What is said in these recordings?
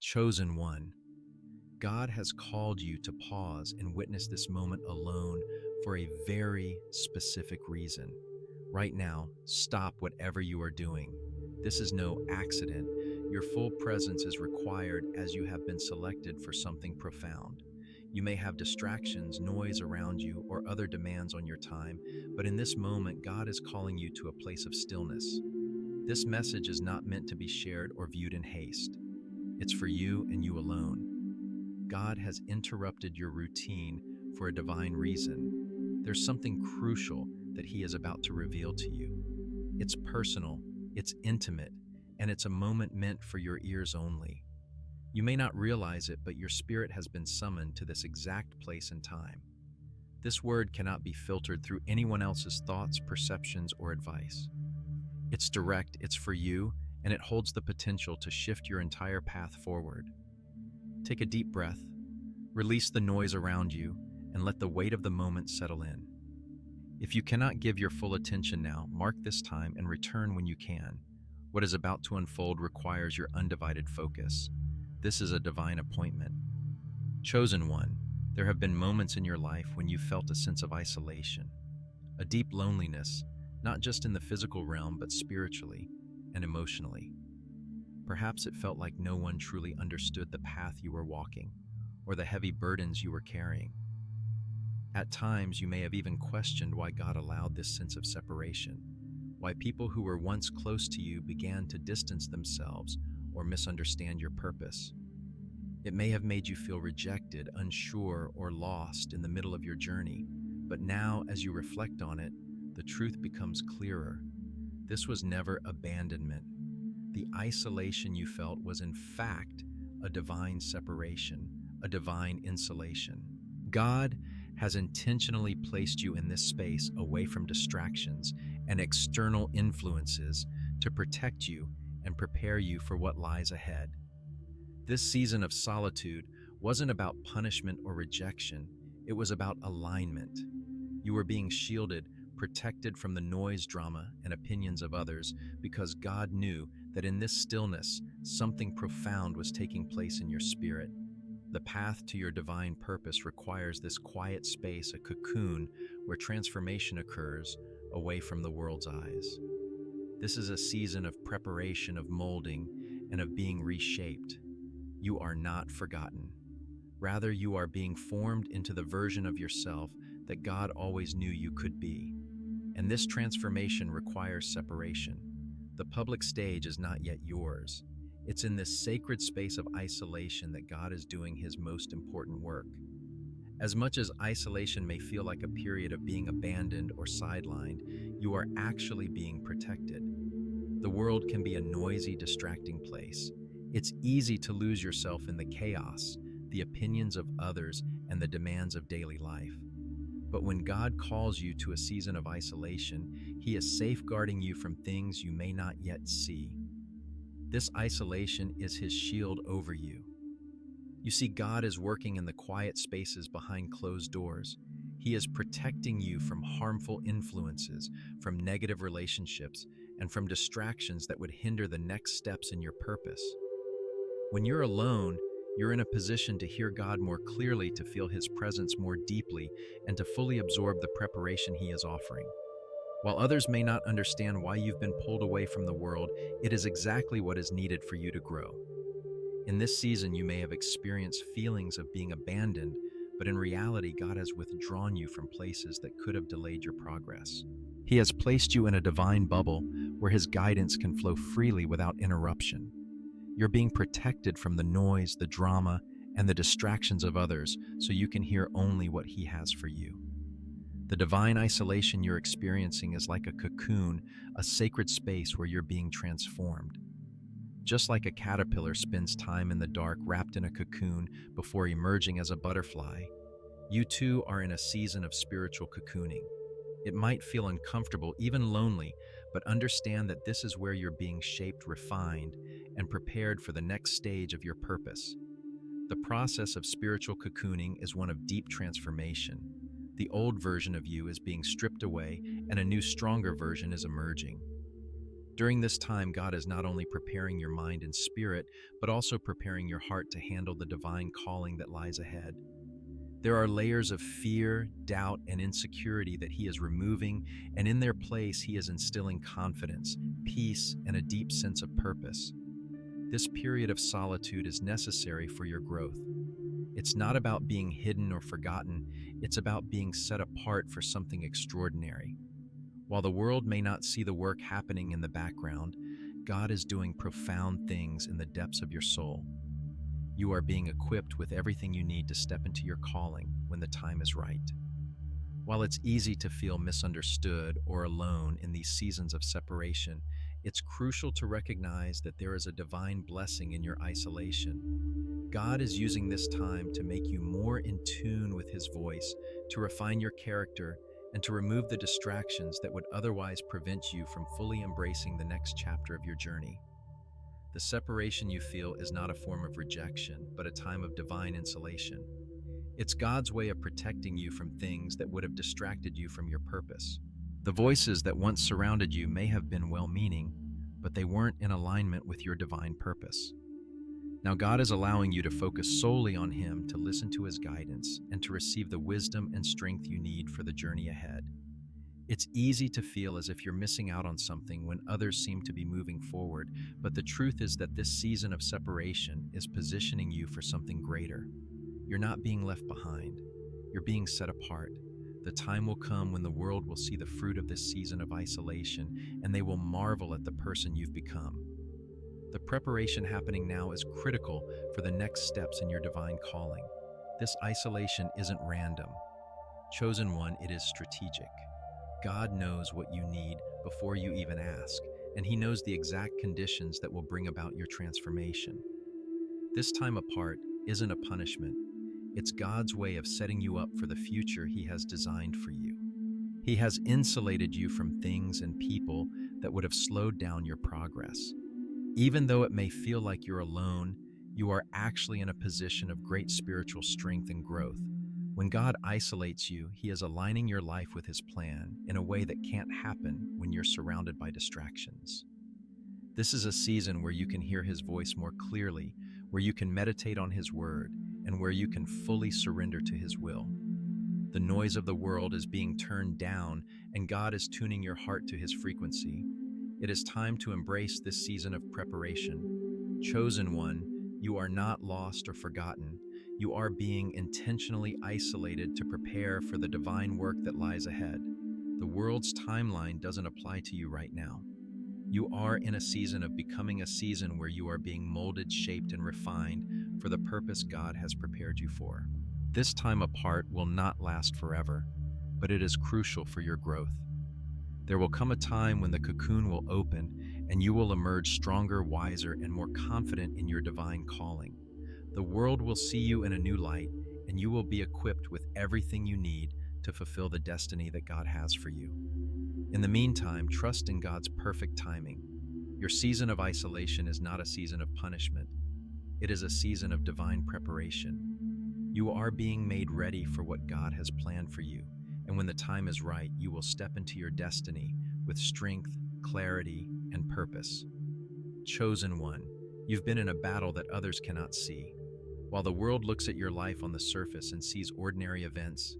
Chosen one, God has called you to pause and witness this moment alone for a very specific reason. Right now, stop whatever you are doing. This is no accident. Your full presence is required as you have been selected for something profound. You may have distractions, noise around you, or other demands on your time, but in this moment, God is calling you to a place of stillness. This message is not meant to be shared or viewed in haste. It's for you and you alone. God has interrupted your routine for a divine reason. There's something crucial that He is about to reveal to you. It's personal, it's intimate, and it's a moment meant for your ears only. You may not realize it, but your spirit has been summoned to this exact place and time. This word cannot be filtered through anyone else's thoughts, perceptions, or advice. It's direct, it's for you, and it holds the potential to shift your entire path forward. Take a deep breath, release the noise around you, and let the weight of the moment settle in. If you cannot give your full attention now, mark this time and return when you can. What is about to unfold requires your undivided focus. This is a divine appointment. Chosen one, there have been moments in your life when you felt a sense of isolation, a deep loneliness, not just in the physical realm, but spiritually and emotionally. Perhaps it felt like no one truly understood the path you were walking, or the heavy burdens you were carrying. At times, you may have even questioned why God allowed this sense of separation, why people who were once close to you began to distance themselves or misunderstand your purpose. It may have made you feel rejected, unsure, or lost in the middle of your journey, but now, as you reflect on it, the truth becomes clearer. This was never abandonment. The isolation you felt was, in fact, a divine separation, a divine insulation. God has intentionally placed you in this space away from distractions and external influences to protect you and prepare you for what lies ahead. This season of solitude wasn't about punishment or rejection, it was about alignment. You were being shielded, protected from the noise, drama, and opinions of others because God knew that in this stillness, something profound was taking place in your spirit. The path to your divine purpose requires this quiet space, a cocoon where transformation occurs away from the world's eyes. This is a season of preparation, of molding, and of being reshaped. You are not forgotten. Rather, you are being formed into the version of yourself that God always knew you could be. And this transformation requires separation. The public stage is not yet yours. It's in this sacred space of isolation that God is doing His most important work. As much as isolation may feel like a period of being abandoned or sidelined, you are actually being protected. The world can be a noisy, distracting place. It's easy to lose yourself in the chaos, the opinions of others, and the demands of daily life. But when God calls you to a season of isolation, He is safeguarding you from things you may not yet see. This isolation is His shield over you. You see, God is working in the quiet spaces behind closed doors. He is protecting you from harmful influences, from negative relationships, and from distractions that would hinder the next steps in your purpose. When you're alone, you're in a position to hear God more clearly, to feel His presence more deeply, and to fully absorb the preparation He is offering. While others may not understand why you've been pulled away from the world, it is exactly what is needed for you to grow. In this season, you may have experienced feelings of being abandoned, but in reality, God has withdrawn you from places that could have delayed your progress. He has placed you in a divine bubble where His guidance can flow freely without interruption. You're being protected from the noise, the drama, and the distractions of others, so you can hear only what He has for you. The divine isolation you're experiencing is like a cocoon, a sacred space where you're being transformed. Just like a caterpillar spends time in the dark wrapped in a cocoon before emerging as a butterfly, you too are in a season of spiritual cocooning. It might feel uncomfortable, even lonely, but understand that this is where you're being shaped, refined, and prepared for the next stage of your purpose. The process of spiritual cocooning is one of deep transformation. The old version of you is being stripped away, and a new, stronger version is emerging. During this time, God is not only preparing your mind and spirit, but also preparing your heart to handle the divine calling that lies ahead. There are layers of fear, doubt, and insecurity that He is removing, and in their place, He is instilling confidence, peace, and a deep sense of purpose. This period of solitude is necessary for your growth. It's not about being hidden or forgotten, it's about being set apart for something extraordinary. While the world may not see the work happening in the background, God is doing profound things in the depths of your soul. You are being equipped with everything you need to step into your calling when the time is right. While it's easy to feel misunderstood or alone in these seasons of separation, it's crucial to recognize that there is a divine blessing in your isolation. God is using this time to make you more in tune with His voice, to refine your character, and to remove the distractions that would otherwise prevent you from fully embracing the next chapter of your journey. The separation you feel is not a form of rejection, but a time of divine insulation. It's God's way of protecting you from things that would have distracted you from your purpose. The voices that once surrounded you may have been well-meaning, but they weren't in alignment with your divine purpose. Now God is allowing you to focus solely on Him, to listen to His guidance, and to receive the wisdom and strength you need for the journey ahead. It's easy to feel as if you're missing out on something when others seem to be moving forward, but the truth is that this season of separation is positioning you for something greater. You're not being left behind. You're being set apart. The time will come when the world will see the fruit of this season of isolation, and they will marvel at the person you've become. The preparation happening now is critical for the next steps in your divine calling. This isolation isn't random. Chosen one, it is strategic. God knows what you need before you even ask, and He knows the exact conditions that will bring about your transformation. This time apart isn't a punishment. It's God's way of setting you up for the future He has designed for you. He has insulated you from things and people that would have slowed down your progress. Even though it may feel like you're alone, you are actually in a position of great spiritual strength and growth. When God isolates you, He is aligning your life with His plan in a way that can't happen when you're surrounded by distractions. This is a season where you can hear His voice more clearly, where you can meditate on His word, and where you can fully surrender to His will. The noise of the world is being turned down, and God is tuning your heart to His frequency. It is time to embrace this season of preparation. Chosen one, you are not lost or forgotten. You are being intentionally isolated to prepare for the divine work that lies ahead. The world's timeline doesn't apply to you right now. You are in a season of becoming, a season where you are being molded, shaped, and refined for the purpose God has prepared you for. This time apart will not last forever, but it is crucial for your growth. There will come a time when the cocoon will open and you will emerge stronger, wiser, and more confident in your divine calling. The world will see you in a new light, and you will be equipped with everything you need to fulfill the destiny that God has for you. In the meantime, trust in God's perfect timing. Your season of isolation is not a season of punishment. It is a season of divine preparation. You are being made ready for what God has planned for you, and when the time is right, you will step into your destiny with strength, clarity, and purpose. Chosen one, you've been in a battle that others cannot see. While the world looks at your life on the surface and sees ordinary events,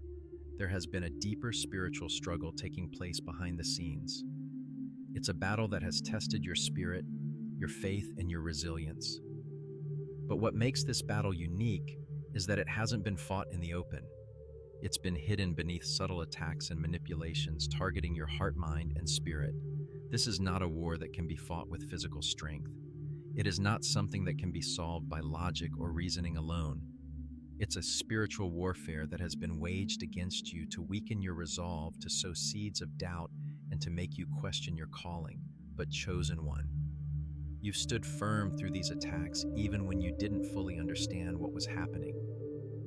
there has been a deeper spiritual struggle taking place behind the scenes. It's a battle that has tested your spirit, your faith, and your resilience. But what makes this battle unique is that it hasn't been fought in the open. It's been hidden beneath subtle attacks and manipulations targeting your heart, mind, and spirit. This is not a war that can be fought with physical strength. It is not something that can be solved by logic or reasoning alone. It's a spiritual warfare that has been waged against you to weaken your resolve, to sow seeds of doubt, and to make you question your calling. But chosen one, you've stood firm through these attacks even when you didn't fully understand what was happening.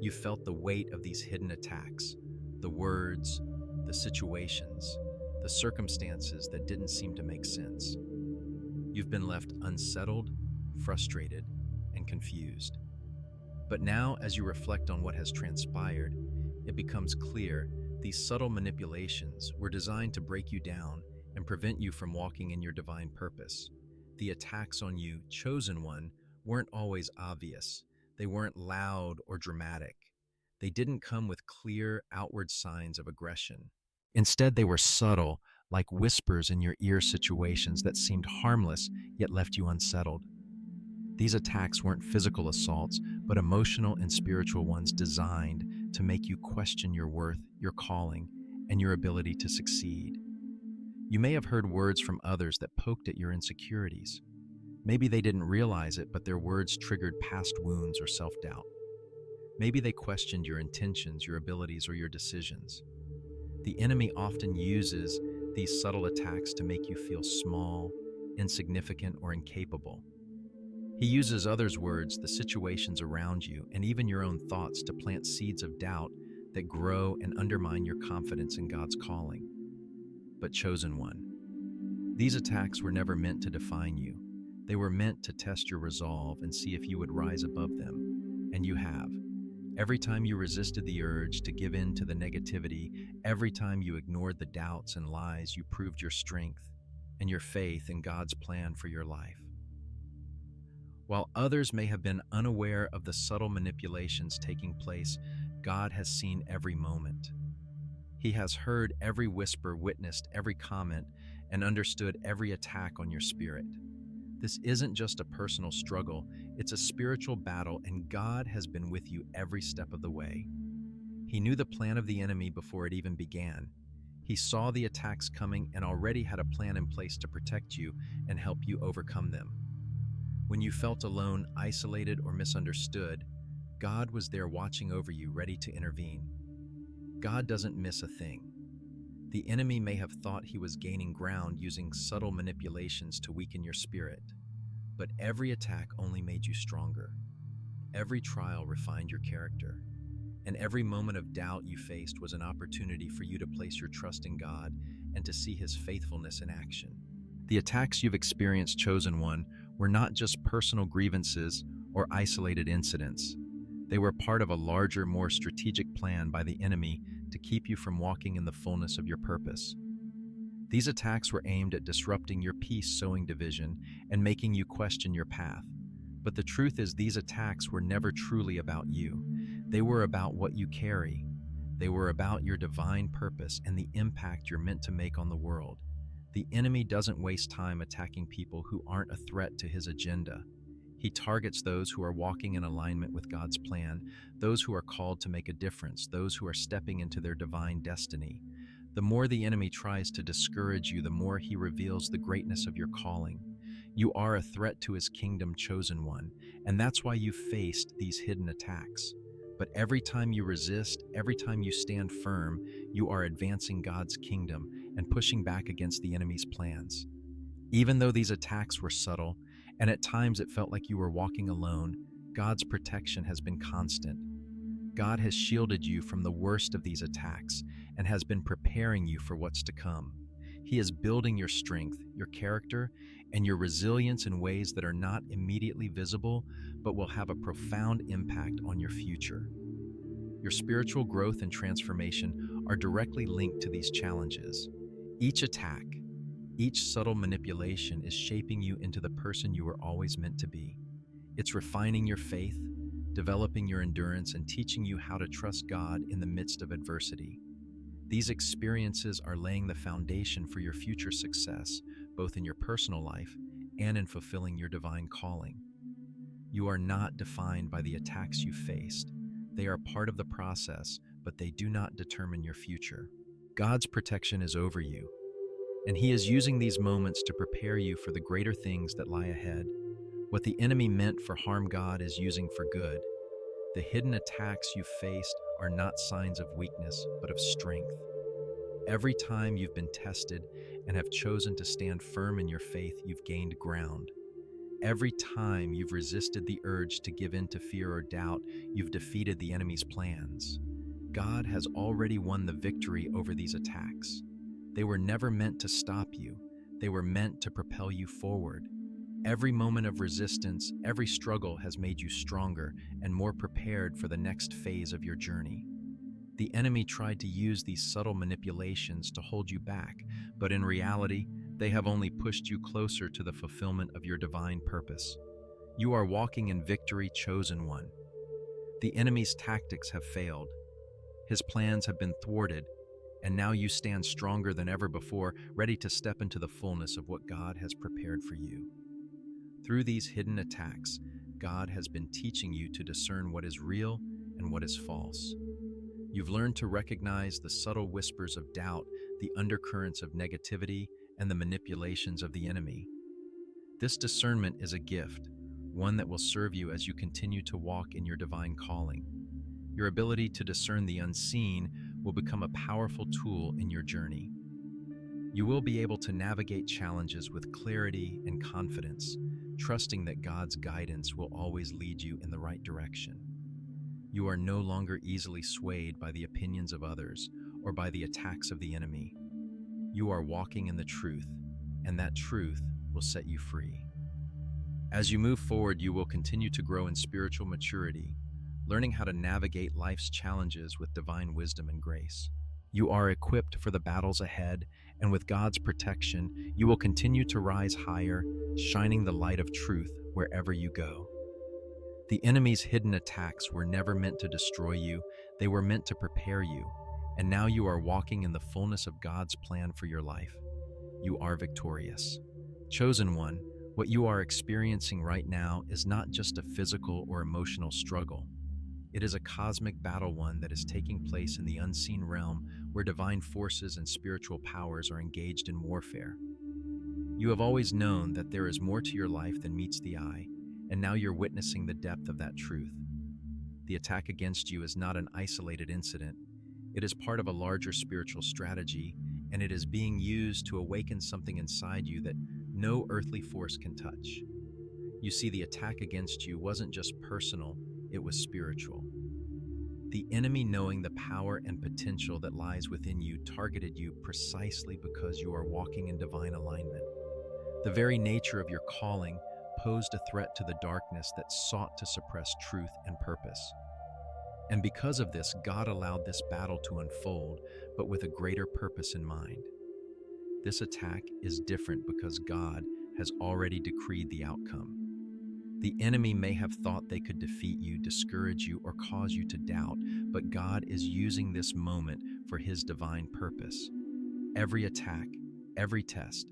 You felt the weight of these hidden attacks, the words, the situations, the circumstances that didn't seem to make sense. You've been left unsettled, frustrated, and confused. But now, as you reflect on what has transpired, it becomes clear these subtle manipulations were designed to break you down and prevent you from walking in your divine purpose. The attacks on you, chosen one, weren't always obvious. They weren't loud or dramatic. They didn't come with clear outward signs of aggression. Instead, they were subtle, like whispers in your ear situations that seemed harmless yet left you unsettled. These attacks weren't physical assaults, but emotional and spiritual ones designed to make you question your worth, your calling, and your ability to succeed. You may have heard words from others that poked at your insecurities. Maybe they didn't realize it, but their words triggered past wounds or self-doubt. Maybe they questioned your intentions, your abilities, or your decisions. The enemy often uses these subtle attacks to make you feel small, insignificant, or incapable. He uses others' words, the situations around you, and even your own thoughts to plant seeds of doubt that grow and undermine your confidence in God's calling. But chosen one, these attacks were never meant to define you. They were meant to test your resolve and see if you would rise above them. And you have. Every time you resisted the urge to give in to the negativity, every time you ignored the doubts and lies, you proved your strength and your faith in God's plan for your life. While others may have been unaware of the subtle manipulations taking place, God has seen every moment. He has heard every whisper, witnessed every comment, and understood every attack on your spirit. This isn't just a personal struggle, it's a spiritual battle, and God has been with you every step of the way. He knew the plan of the enemy before it even began. He saw the attacks coming and already had a plan in place to protect you and help you overcome them. When you felt alone, isolated, or misunderstood, God was there watching over you, ready to intervene. God doesn't miss a thing. The enemy may have thought he was gaining ground using subtle manipulations to weaken your spirit, but every attack only made you stronger. Every trial refined your character, and every moment of doubt you faced was an opportunity for you to place your trust in God and to see His faithfulness in action. The attacks you've experienced, chosen one, were not just personal grievances or isolated incidents. They were part of a larger, more strategic plan by the enemy to keep you from walking in the fullness of your purpose. These attacks were aimed at disrupting your peace, sowing division, and making you question your path. But the truth is, these attacks were never truly about you. They were about what you carry. They were about your divine purpose and the impact you're meant to make on the world. The enemy doesn't waste time attacking people who aren't a threat to his agenda. He targets those who are walking in alignment with God's plan, those who are called to make a difference, those who are stepping into their divine destiny. The more the enemy tries to discourage you, the more he reveals the greatness of your calling. You are a threat to his kingdom, chosen one, and that's why you faced these hidden attacks. But every time you resist, every time you stand firm, you are advancing God's kingdom and pushing back against the enemy's plans. Even though these attacks were subtle, and at times it felt like you were walking alone, God's protection has been constant. God has shielded you from the worst of these attacks and has been preparing you for what's to come. He is building your strength, your character, and your resilience in ways that are not immediately visible, but will have a profound impact on your future. Your spiritual growth and transformation are directly linked to these challenges. Each attack, each subtle manipulation is shaping you into the person you were always meant to be. It's refining your faith, developing your endurance, and teaching you how to trust God in the midst of adversity. These experiences are laying the foundation for your future success, both in your personal life and in fulfilling your divine calling. You are not defined by the attacks you faced. They are part of the process, but they do not determine your future. God's protection is over you, and He is using these moments to prepare you for the greater things that lie ahead. What the enemy meant for harm, God is using for good. The hidden attacks you faced are not signs of weakness, but of strength. Every time you've been tested and have chosen to stand firm in your faith, you've gained ground. Every time you've resisted the urge to give in to fear or doubt, you've defeated the enemy's plans. God has already won the victory over these attacks. They were never meant to stop you. They were meant to propel you forward. Every moment of resistance, every struggle has made you stronger and more prepared for the next phase of your journey. The enemy tried to use these subtle manipulations to hold you back, but in reality, they have only pushed you closer to the fulfillment of your divine purpose. You are walking in victory, chosen one. The enemy's tactics have failed. His plans have been thwarted, and now you stand stronger than ever before, ready to step into the fullness of what God has prepared for you. Through these hidden attacks, God has been teaching you to discern what is real and what is false. You've learned to recognize the subtle whispers of doubt, the undercurrents of negativity, and the manipulations of the enemy. This discernment is a gift, one that will serve you as you continue to walk in your divine calling. Your ability to discern the unseen will become a powerful tool in your journey. You will be able to navigate challenges with clarity and confidence, trusting that God's guidance will always lead you in the right direction. You are no longer easily swayed by the opinions of others or by the attacks of the enemy. You are walking in the truth, and that truth will set you free. As you move forward, you will continue to grow in spiritual maturity, learning how to navigate life's challenges with divine wisdom and grace. You are equipped for the battles ahead, and with God's protection, you will continue to rise higher, shining the light of truth wherever you go. The enemy's hidden attacks were never meant to destroy you, they were meant to prepare you, and now you are walking in the fullness of God's plan for your life. You are victorious. Chosen one, what you are experiencing right now is not just a physical or emotional struggle. It is a cosmic battle, one that is taking place in the unseen realm where divine forces and spiritual powers are engaged in warfare. You have always known that there is more to your life than meets the eye, and now you're witnessing the depth of that truth. The attack against you is not an isolated incident. It is part of a larger spiritual strategy, and it is being used to awaken something inside you that no earthly force can touch. You see, the attack against you wasn't just personal, it was spiritual. The enemy, knowing the power and potential that lies within you, targeted you precisely because you are walking in divine alignment. The very nature of your calling posed a threat to the darkness that sought to suppress truth and purpose. And because of this, God allowed this battle to unfold, but with a greater purpose in mind. This attack is different because God has already decreed the outcome. The enemy may have thought they could defeat you, discourage you, or cause you to doubt, but God is using this moment for His divine purpose. Every attack, every test,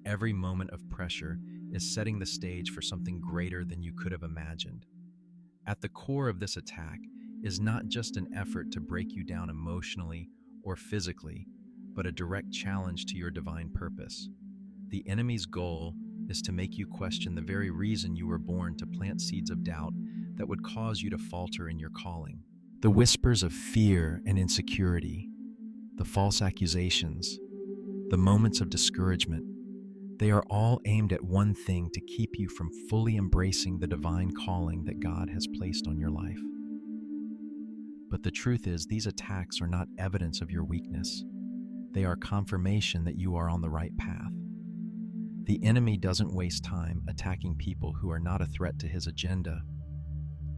every moment of pressure is setting the stage for something greater than you could have imagined. At the core of this attack is not just an effort to break you down emotionally or physically, but a direct challenge to your divine purpose. The enemy's goal is to make you question the very reason you were born, to plant seeds of doubt that would cause you to falter in your calling. The whispers of fear and insecurity, the false accusations, the moments of discouragement, they are all aimed at one thing: to keep you from fully embracing the divine calling that God has placed on your life. But the truth is, these attacks are not evidence of your weakness. They are confirmation that you are on the right path. The enemy doesn't waste time attacking people who are not a threat to his agenda.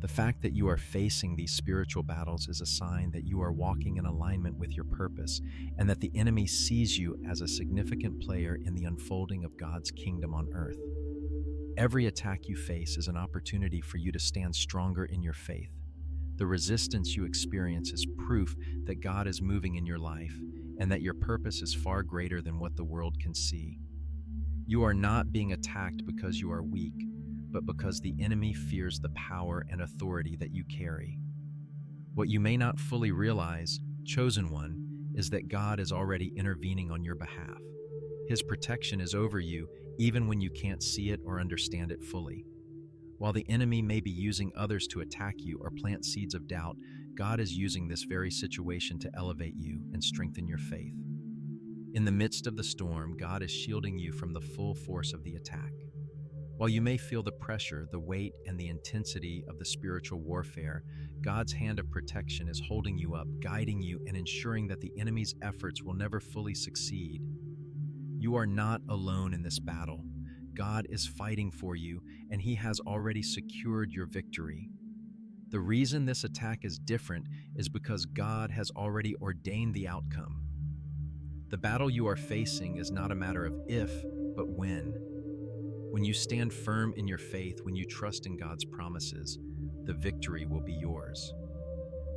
The fact that you are facing these spiritual battles is a sign that you are walking in alignment with your purpose, and that the enemy sees you as a significant player in the unfolding of God's kingdom on earth. Every attack you face is an opportunity for you to stand stronger in your faith. The resistance you experience is proof that God is moving in your life, and that your purpose is far greater than what the world can see. You are not being attacked because you are weak, but because the enemy fears the power and authority that you carry. What you may not fully realize, chosen one, is that God is already intervening on your behalf. His protection is over you, even when you can't see it or understand it fully. While the enemy may be using others to attack you or plant seeds of doubt, God is using this very situation to elevate you and strengthen your faith. In the midst of the storm, God is shielding you from the full force of the attack. While you may feel the pressure, the weight, and the intensity of the spiritual warfare, God's hand of protection is holding you up, guiding you, and ensuring that the enemy's efforts will never fully succeed. You are not alone in this battle. God is fighting for you, and He has already secured your victory. The reason this attack is different is because God has already ordained the outcome. The battle you are facing is not a matter of if, but when. When you stand firm in your faith, when you trust in God's promises, the victory will be yours.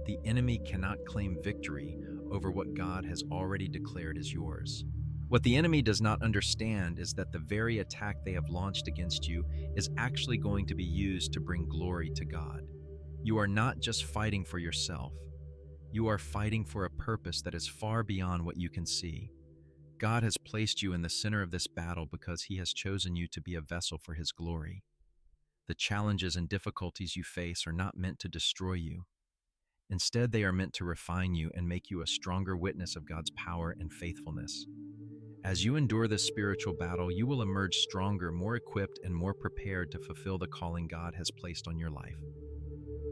The enemy cannot claim victory over what God has already declared is yours. What the enemy does not understand is that the very attack they have launched against you is actually going to be used to bring glory to God. You are not just fighting for yourself. You are fighting for a purpose that is far beyond what you can see. God has placed you in the center of this battle because He has chosen you to be a vessel for His glory. The challenges and difficulties you face are not meant to destroy you. Instead, they are meant to refine you and make you a stronger witness of God's power and faithfulness. As you endure this spiritual battle, you will emerge stronger, more equipped, and more prepared to fulfill the calling God has placed on your life.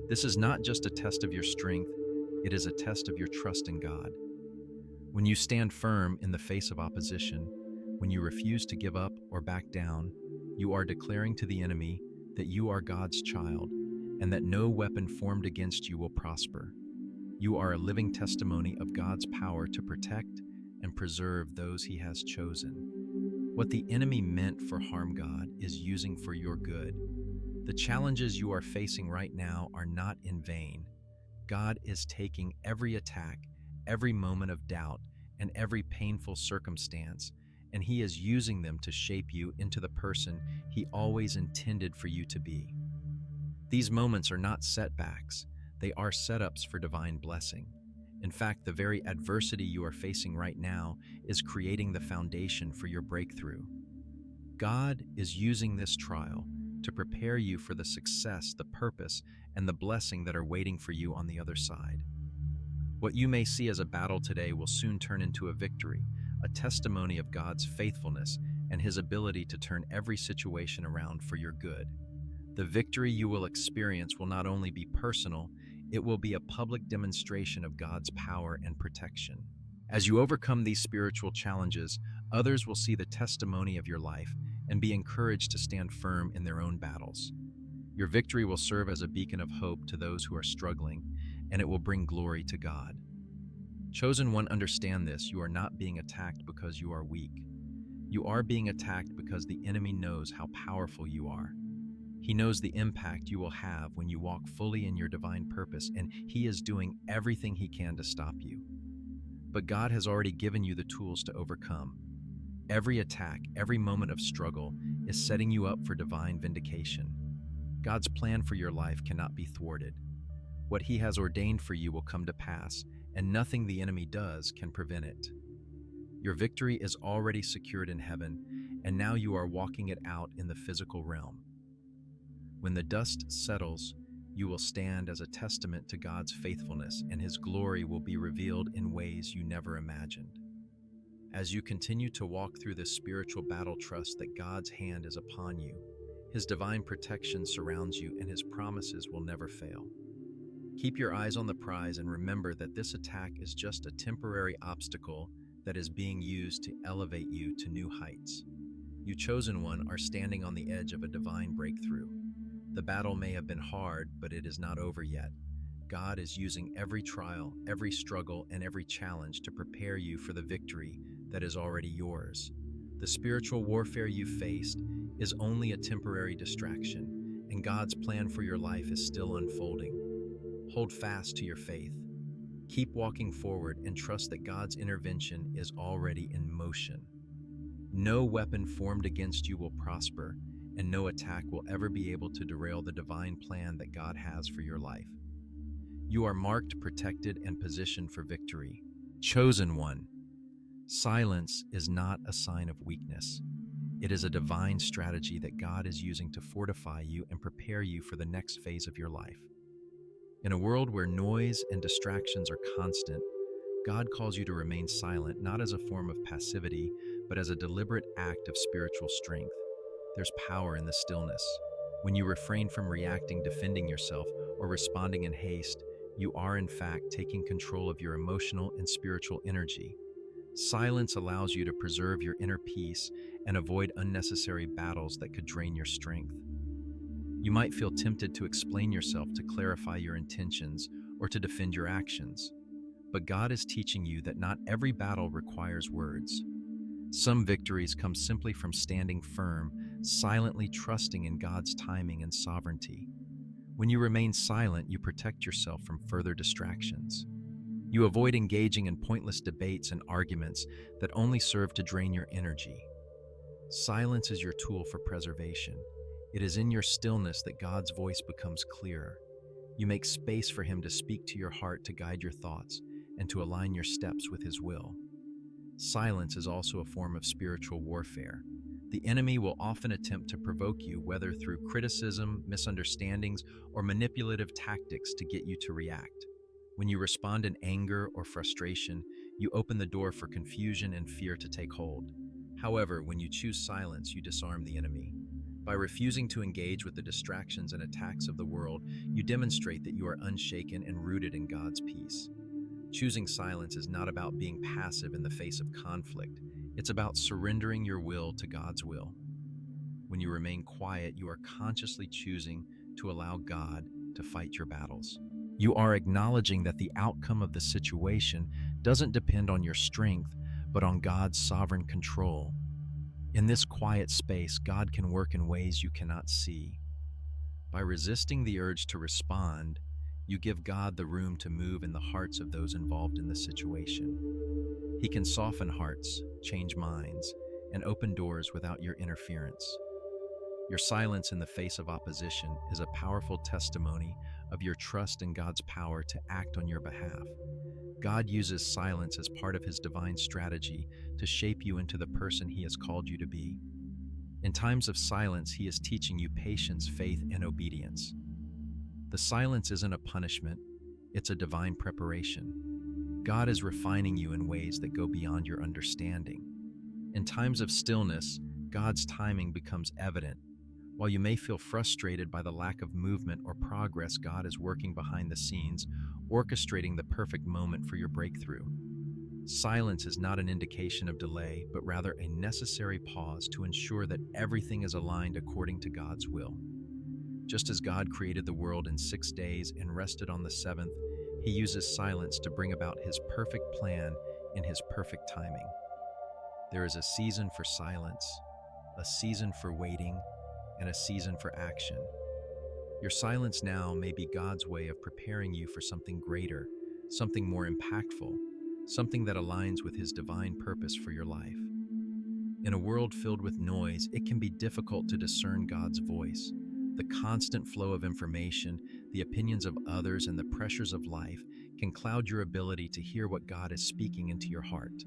This is not just a test of your strength, it is a test of your trust in God. When you stand firm in the face of opposition, when you refuse to give up or back down, you are declaring to the enemy that you are God's child and that no weapon formed against you will prosper. You are a living testimony of God's power to protect and preserve those He has chosen. What the enemy meant for harm, God is using for your good. The challenges you are facing right now are not in vain. God is taking every attack, every moment of doubt, and every painful circumstance, and He is using them to shape you into the person He always intended for you to be. These moments are not setbacks, they are setups for divine blessing. In fact, the very adversity you are facing right now is creating the foundation for your breakthrough. God is using this trial to prepare you for the success, the purpose, and the blessing that are waiting for you on the other side. What you may see as a battle today will soon turn into a victory, a testimony of God's faithfulness and His ability to turn every situation around for your good. The victory you will experience will not only be personal, it will be a public demonstration of God's power and protection. As you overcome these spiritual challenges, others will see the testimony of your life and be encouraged to stand firm in their own battles. Your victory will serve as a beacon of hope to those who are struggling, and it will bring glory to God. Chosen one, understand this: you are not being attacked because you are weak. You are being attacked because the enemy knows how powerful you are. He knows the impact you will have when you walk fully in your divine purpose, and He is doing everything He can to stop you. But God has already given you the tools to overcome. Every attack, every moment of struggle is setting you up for divine vindication. God's plan for your life cannot be thwarted. What He has ordained for you will come to pass, and nothing the enemy does can prevent it. Your victory is already secured in heaven, and now you are walking it out in the physical realm. When the dust settles, you will stand as a testament to God's faithfulness, and His glory will be revealed in ways you never imagined. As you continue to walk through this spiritual battle, trust that God's hand is upon you. His divine protection surrounds you, and His promises will never fail. Keep your eyes on the prize and remember that this attack is just a temporary obstacle that is being used to elevate you to new heights. You, chosen one, are standing on the edge of a divine breakthrough. The battle may have been hard, but it is not over yet. God is using every trial, every struggle, and every challenge to prepare you for the victory that is already yours. The spiritual warfare you faced is only a temporary distraction, and God's plan for your life is still unfolding. Hold fast to your faith. Keep walking forward and trust that God's intervention is already in motion. No weapon formed against you will prosper, and no attack will ever be able to derail the divine plan that God has for your life. You are marked, protected, and positioned for victory. Chosen one, silence is not a sign of weakness. It is a divine strategy that God is using to fortify you and prepare you for the next phase of your life. In a world where noise and distractions are constant, God calls you to remain silent, not as a form of passivity, but as a deliberate act of spiritual strength. There's power in the stillness. When you refrain from reacting, defending yourself, or responding in haste, you are in fact taking control of your emotional and spiritual energy. Silence allows you to preserve your inner peace and avoid unnecessary battles that could drain your strength. You might feel tempted to explain yourself to clarify your intentions or to defend your actions. But God is teaching you that not every battle requires words. Some victories come simply from standing firm, silently trusting in God's timing and sovereignty. When you remain silent, you protect yourself from further distractions. You avoid engaging in pointless debates and arguments that only serve to drain your energy. Silence is your tool for preservation. It is in your stillness that God's voice becomes clearer. You make space for Him to speak to your heart, to guide your thoughts, and to align your steps with His will. Silence is also a form of spiritual warfare. The enemy will often attempt to provoke you, whether through criticism, misunderstandings, or manipulative tactics to get you to react. When you respond in anger or frustration, you open the door for confusion and fear to take hold. However, when you choose silence, you disarm the enemy. By refusing to engage with the distractions and attacks of the world, you demonstrate that you are unshaken and rooted in God's peace. Choosing silence is not about being passive in the face of conflict. It's about surrendering your will to God's will. When you remain quiet, you are consciously choosing to allow God to fight your battles. You are acknowledging that the outcome of the situation doesn't depend on your strength, but on God's sovereign control. In this quiet space, God can work in ways you cannot see. By resisting the urge to respond, you give God the room to move in the hearts of those involved in the situation. He can soften hearts, change minds, and open doors without your interference. Your silence in the face of opposition is a powerful testimony of your trust in God's power to act on your behalf. God uses silence as part of His divine strategy to shape you into the person He has called you to be. In times of silence, He is teaching you patience, faith, and obedience. The silence isn't a punishment, it's a divine preparation. God is refining you in ways that go beyond your understanding. In times of stillness, God's timing becomes evident. While you may feel frustrated by the lack of movement or progress, God is working behind the scenes, orchestrating the perfect moment for your breakthrough. Silence is not an indication of delay, but rather a necessary pause to ensure that everything is aligned according to God's will. Just as God created the world in 6 days and rested on the seventh, He uses silence to bring about His perfect plan in His perfect timing. There is a season for silence, a season for waiting, and a season for action. Your silence now may be God's way of preparing you for something greater, something more impactful, something that aligns with His divine purpose for your life. In a world filled with noise, it can be difficult to discern God's voice. The constant flow of information, the opinions of others, and the pressures of life can cloud your ability to hear what God is speaking into your heart.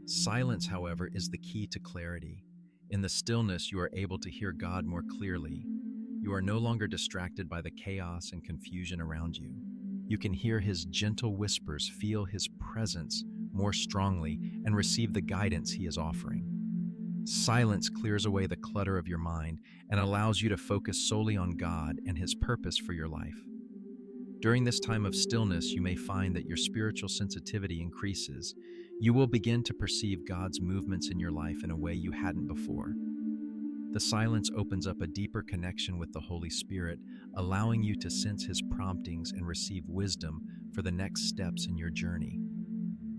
Silence, however, is the key to clarity. In the stillness, you are able to hear God more clearly. You are no longer distracted by the chaos and confusion around you. You can hear His gentle whispers, feel His presence more strongly, and receive the guidance He is offering. Silence clears away the clutter of your mind and allows you to focus solely on God and His purpose for your life. During this time of stillness, you may find that your spiritual sensitivity increases. You will begin to perceive God's movements in your life in a way you hadn't before. The silence opens up a deeper connection with the Holy Spirit, allowing you to sense His promptings and receive wisdom for the next steps in your journey.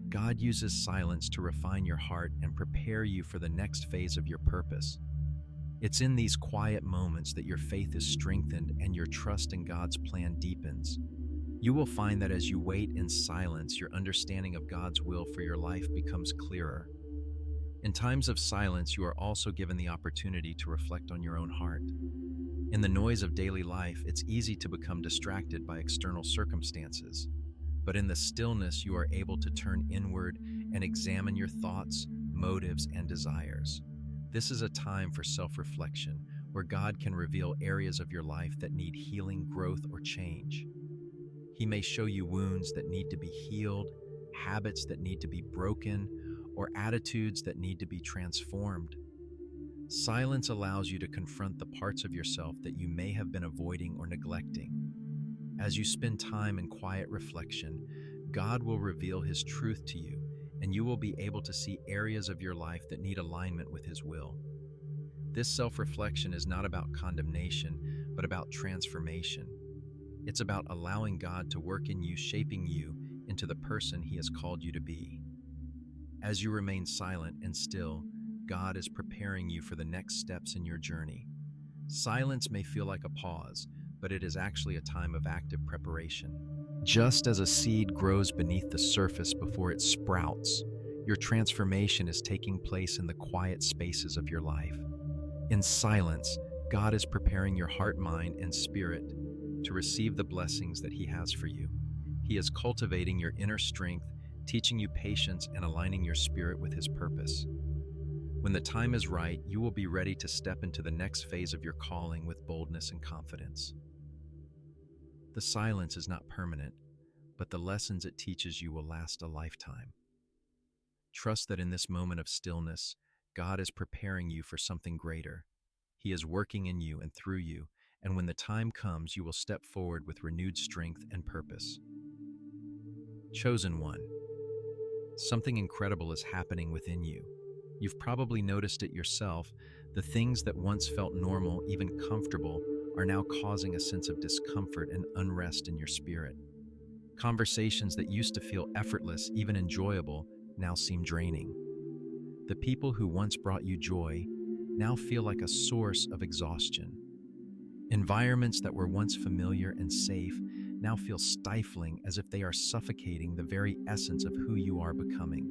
God uses silence to refine your heart and prepare you for the next phase of your purpose. It's in these quiet moments that your faith is strengthened and your trust in God's plan deepens. You will find that as you wait in silence, your understanding of God's will for your life becomes clearer. In times of silence, you are also given the opportunity to reflect on your own heart. In the noise of daily life, it's easy to become distracted by external circumstances. But in the stillness, you are able to turn inward and examine your thoughts, motives, and desires. This is a time for self-reflection, where God can reveal areas of your life that need healing, growth, or change. He may show you wounds that need to be healed, habits that need to be broken, or attitudes that need to be transformed. Silence allows you to confront the parts of yourself that you may have been avoiding or neglecting. As you spend time in quiet reflection, God will reveal His truth to you, and you will be able to see areas of your life that need alignment with His will. This self-reflection is not about condemnation, but about transformation. It's about allowing God to work in you, shaping you into the person He has called you to be. As you remain silent and still, God is preparing you for the next steps in your journey. Silence may feel like a pause, but it is actually a time of active preparation. Just as a seed grows beneath the surface before it sprouts, your transformation is taking place in the quiet spaces of your life. In silence, God is preparing your heart, mind, and spirit to receive the blessings that He has for you. He is cultivating your inner strength, teaching you patience, and aligning your spirit with His purpose. When the time is right, you will be ready to step into the next phase of your calling with boldness and confidence. The silence is not permanent, but the lessons it teaches you will last a lifetime. Trust that in this moment of stillness, God is preparing you for something greater. He is working in you and through you, and when the time comes, you will step forward with renewed strength and purpose. Chosen one, something incredible is happening within you. You've probably noticed it yourself. The things that once felt normal, even comfortable, are now causing a sense of discomfort and unrest in your spirit. Conversations that used to feel effortless, even enjoyable, now seem draining. The people who once brought you joy now feel like a source of exhaustion. Environments that were once familiar and safe now feel stifling, as if they are suffocating the very essence of who you are becoming.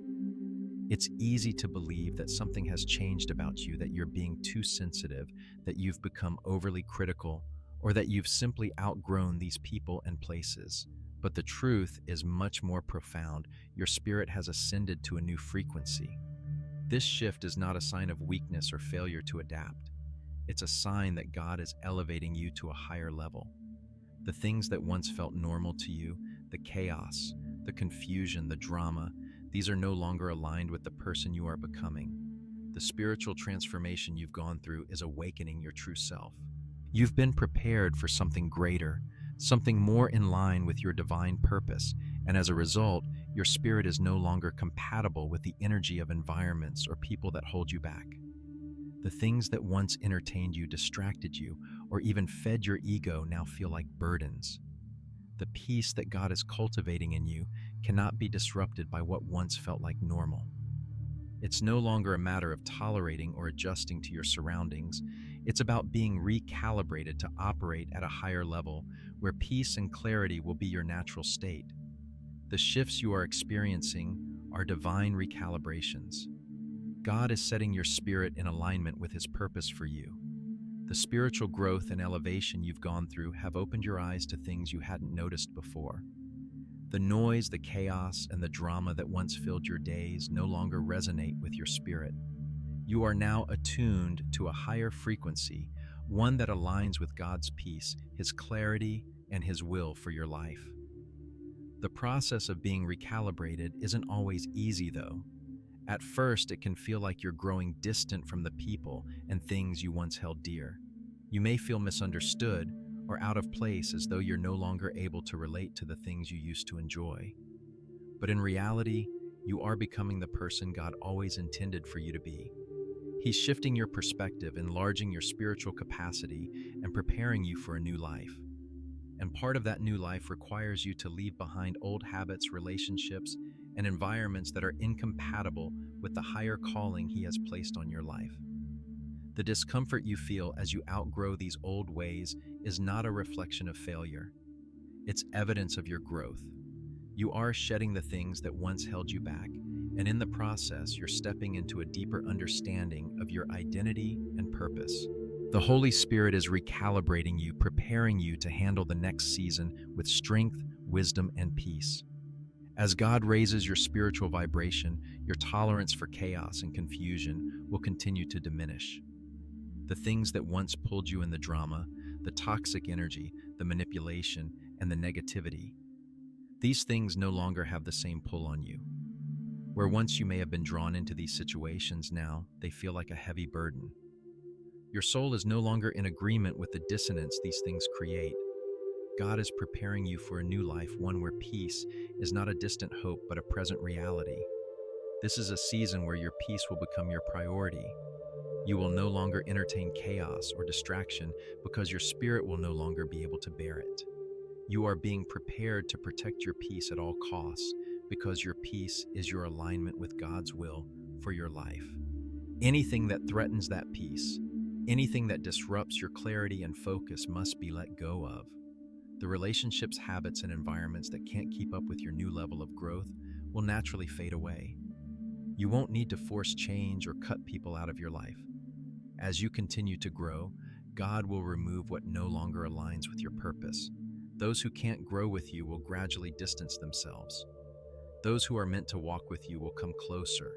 It's easy to believe that something has changed about you, that you're being too sensitive, that you've become overly critical, or that you've simply outgrown these people and places. But the truth is much more profound. Your spirit has ascended to a new frequency. This shift is not a sign of weakness or failure to adapt. It's a sign that God is elevating you to a higher level. The things that once felt normal to you, the chaos, the confusion, the drama, these are no longer aligned with the person you are becoming. The spiritual transformation you've gone through is awakening your true self. You've been prepared for something greater, something more in line with your divine purpose, and as a result, your spirit is no longer compatible with the energy of environments or people that hold you back. The things that once entertained you, distracted you, or even fed your ego now feel like burdens. The peace that God is cultivating in you cannot be disrupted by what once felt like normal. It's no longer a matter of tolerating or adjusting to your surroundings. It's about being recalibrated to operate at a higher level where peace and clarity will be your natural state. The shifts you are experiencing are divine recalibrations. God is setting your spirit in alignment with His purpose for you. The spiritual growth and elevation you've gone through have opened your eyes to things you hadn't noticed before. The noise, the chaos, and the drama that once filled your days no longer resonate with your spirit. You are now attuned to a higher frequency, one that aligns with God's peace, His clarity, and His will for your life. The process of being recalibrated isn't always easy, though. At first, it can feel like you're growing distant from the people and things you once held dear. You may feel misunderstood or out of place, as though you're no longer able to relate to the things you used to enjoy. But in reality, you are becoming the person God always intended for you to be. He's shifting your perspective, enlarging your spiritual capacity, and preparing you for a new life. And part of that new life requires you to leave behind old habits, relationships, and environments that are incompatible with the higher calling He has placed on your life. The discomfort you feel as you outgrow these old ways is not a reflection of failure. It's evidence of your growth. You are shedding the things that once held you back, and in the process, you're stepping into a deeper understanding of your identity and purpose. The Holy Spirit is recalibrating you, preparing you to handle the next season with strength, wisdom, and peace. As God raises your spiritual vibration, your tolerance for chaos and confusion will continue to diminish. The things that once pulled you in the drama, the toxic energy, the manipulation, and the negativity, these things no longer have the same pull on you. Where once you may have been drawn into these situations, now they feel like a heavy burden. Your soul is no longer in agreement with the dissonance these things create. God is preparing you for a new life, one where peace is not a distant hope but a present reality. This is a season where your peace will become your priority. You will no longer entertain chaos or distraction because your spirit will no longer be able to bear it. You are being prepared to protect your peace at all costs because your peace is your alignment with God's will for your life. Anything that threatens that peace, anything that disrupts your clarity and focus must be let go of. The relationships, habits, and environments that can't keep up with your new level of growth will naturally fade away. You won't need to force change or cut people out of your life. As you continue to grow, God will remove what no longer aligns with your purpose. Those who can't grow with you will gradually distance themselves. Those who are meant to walk with you will come closer.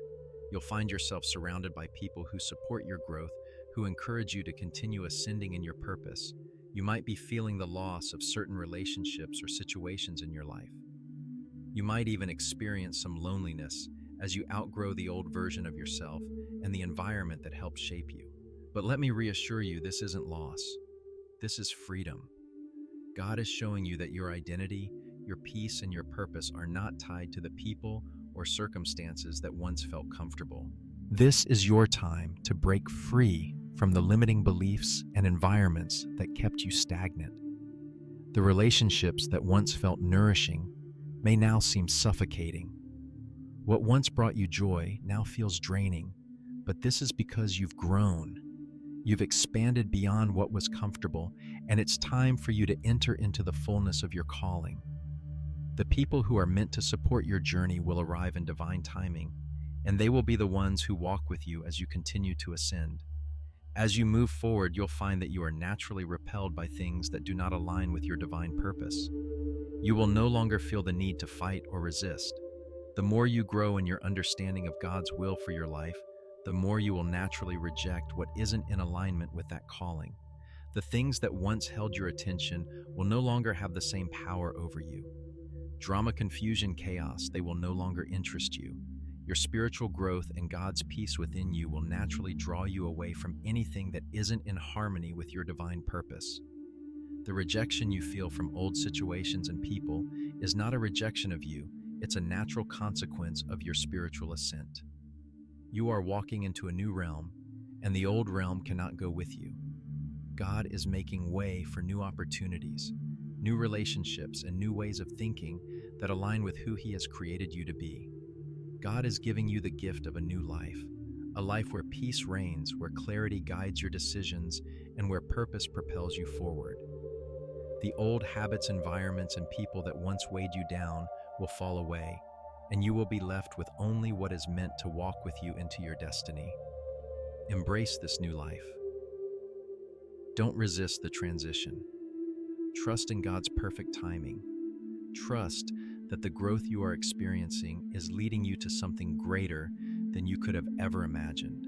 You'll find yourself surrounded by people who support your growth, who encourage you to continue ascending in your purpose. You might be feeling the loss of certain relationships or situations in your life. You might even experience some loneliness as you outgrow the old version of yourself and the environment that helped shape you. But let me reassure you, this isn't loss. This is freedom. God is showing you that your identity, your peace, and your purpose are not tied to the people or circumstances that once felt comfortable. This is your time to break free from the limiting beliefs and environments that kept you stagnant. The relationships that once felt nourishing may now seem suffocating. What once brought you joy now feels draining, but this is because you've grown. You've expanded beyond what was comfortable, and it's time for you to enter into the fullness of your calling. The people who are meant to support your journey will arrive in divine timing, and they will be the ones who walk with you as you continue to ascend. As you move forward, you'll find that you are naturally repelled by things that do not align with your divine purpose. You will no longer feel the need to fight or resist. The more you grow in your understanding of God's will for your life, the more you will naturally reject what isn't in alignment with that calling. The things that once held your attention will no longer have the same power over you. Drama, confusion, chaos, they will no longer interest you. Your spiritual growth and God's peace within you will naturally draw you away from anything that isn't in harmony with your divine purpose. The rejection you feel from old situations and people is not a rejection of you, it's a natural consequence of your spiritual ascent. You are walking into a new realm, and the old realm cannot go with you. God is making way for new opportunities, new relationships, and new ways of thinking that align with who He has created you to be. God is giving you the gift of a new life, a life where peace reigns, where clarity guides your decisions, and where purpose propels you forward. The old habits, environments, and people that once weighed you down will fall away, and you will be left with only what is meant to walk with you into your destiny. Embrace this new life. Don't resist the transition. Trust in God's perfect timing. Trust that the growth you are experiencing is leading you to something greater than you could have ever imagined.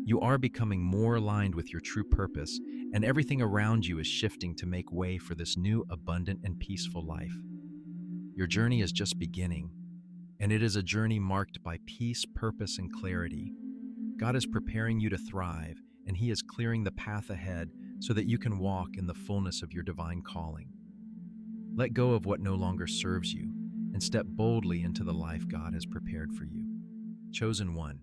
You are becoming more aligned with your true purpose, and everything around you is shifting to make way for this new, abundant, and peaceful life. Your journey is just beginning, and it is a journey marked by peace, purpose, and clarity. God is preparing you to thrive, and He is clearing the path ahead so that you can walk in the fullness of your divine calling. Let go of what no longer serves you and step boldly into the life God has prepared for you. Chosen one,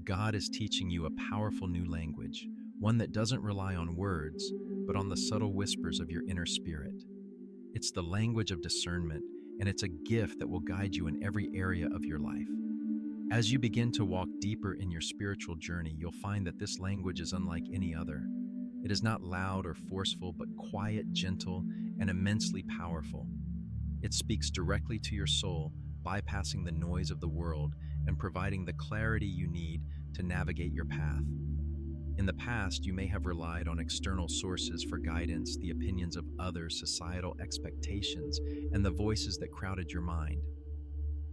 God is teaching you a powerful new language, one that doesn't rely on words, but on the subtle whispers of your inner spirit. It's the language of discernment, and it's a gift that will guide you in every area of your life. As you begin to walk deeper in your spiritual journey, you'll find that this language is unlike any other. It is not loud or forceful, but quiet, gentle, and immensely powerful. It speaks directly to your soul, bypassing the noise of the world and providing the clarity you need to navigate your path. In the past, you may have relied on external sources for guidance, the opinions of others, societal expectations, and the voices that crowded your mind.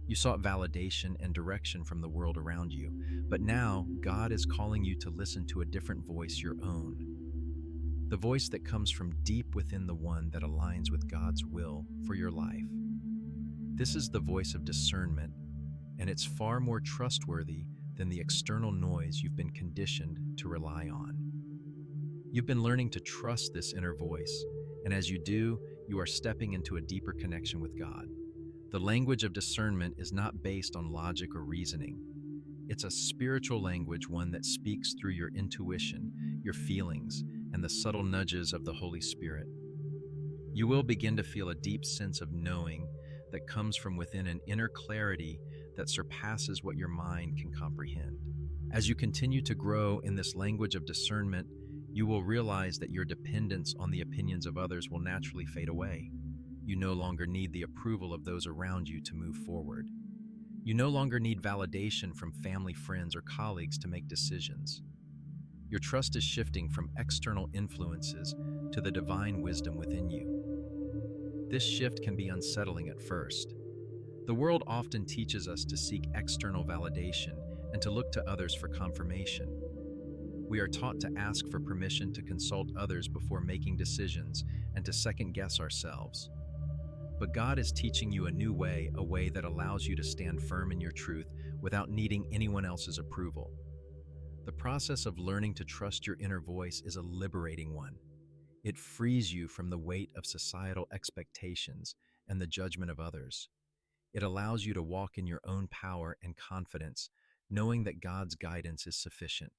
You sought validation and direction from the world around you, but now God is calling you to listen to a different voice, your own. The voice that comes from deep within, the one that aligns with God's will for your life. This is the voice of discernment, and it's far more trustworthy than the external noise you've been conditioned to rely on. You've been learning to trust this inner voice, and as you do, you are stepping into a deeper connection with God. The language of discernment is not based on logic or reasoning. It's a spiritual language, one that speaks through your intuition, your feelings, and the subtle nudges of the Holy Spirit. You will begin to feel a deep sense of knowing that comes from within, an inner clarity that surpasses what your mind can comprehend. As you continue to grow in this language of discernment, you will realize that your dependence on the opinions of others will naturally fade away. You no longer need the approval of those around you to move forward. You no longer need validation from family, friends, or colleagues to make decisions. Your trust is shifting from external influences to the divine wisdom within you. This shift can be unsettling at first. The world often teaches us to seek external validation and to look to others for confirmation. We are taught to ask for permission to consult others before making decisions and to second guess ourselves. But God is teaching you a new way, a way that allows you to stand firm in your truth without needing anyone else's approval. The process of learning to trust your inner voice is a liberating one. It frees you from the weight of societal expectations and the judgment of others. It allows you to walk in your own power and confidence, knowing that God's guidance is sufficient.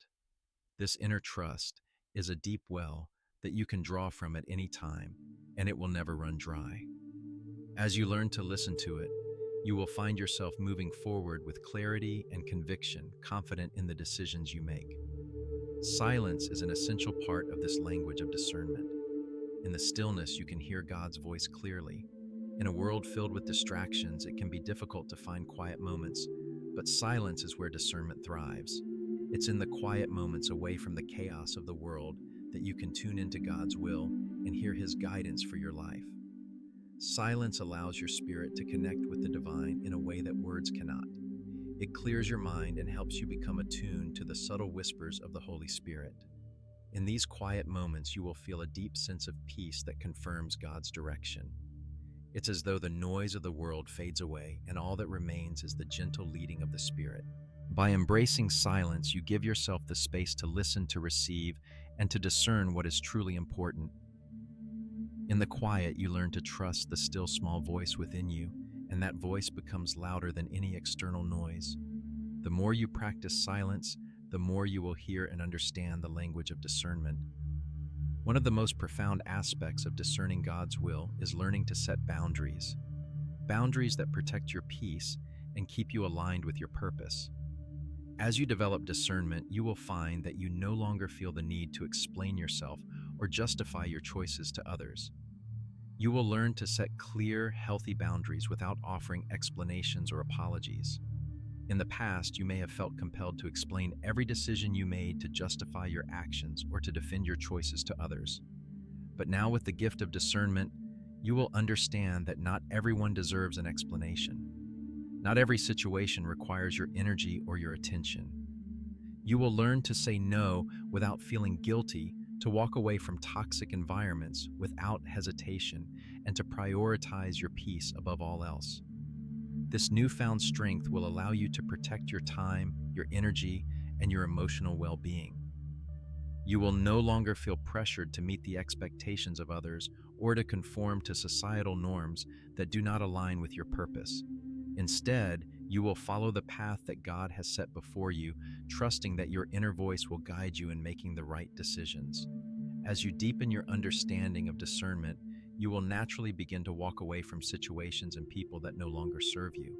This inner trust is a deep well that you can draw from at any time, and it will never run dry. As you learn to listen to it, you will find yourself moving forward with clarity and conviction, confident in the decisions you make. Silence is an essential part of this language of discernment. In the stillness, you can hear God's voice clearly. In a world filled with distractions, it can be difficult to find quiet moments, but silence is where discernment thrives. It's in the quiet moments away from the chaos of the world that you can tune into God's will and hear His guidance for your life. Silence allows your spirit to connect with the divine in a way that words cannot. It clears your mind and helps you become attuned to the subtle whispers of the Holy Spirit. In these quiet moments, you will feel a deep sense of peace that confirms God's direction. It's as though the noise of the world fades away and all that remains is the gentle leading of the Spirit. By embracing silence, you give yourself the space to listen, to receive, and to discern what is truly important. In the quiet, you learn to trust the still small voice within you, and that voice becomes louder than any external noise. The more you practice silence, the more you will hear and understand the language of discernment. One of the most profound aspects of discerning God's will is learning to set boundaries. Boundaries that protect your peace and keep you aligned with your purpose. As you develop discernment, you will find that you no longer feel the need to explain yourself or justify your choices to others. You will learn to set clear, healthy boundaries without offering explanations or apologies. In the past, you may have felt compelled to explain every decision you made, to justify your actions, or to defend your choices to others. But now, with the gift of discernment, you will understand that not everyone deserves an explanation. Not every situation requires your energy or your attention. You will learn to say no without feeling guilty, to walk away from toxic environments without hesitation, and to prioritize your peace above all else. This newfound strength will allow you to protect your time, your energy, and your emotional well-being. You will no longer feel pressured to meet the expectations of others or to conform to societal norms that do not align with your purpose. Instead, you will follow the path that God has set before you, trusting that your inner voice will guide you in making the right decisions. As you deepen your understanding of discernment, you will naturally begin to walk away from situations and people that no longer serve you.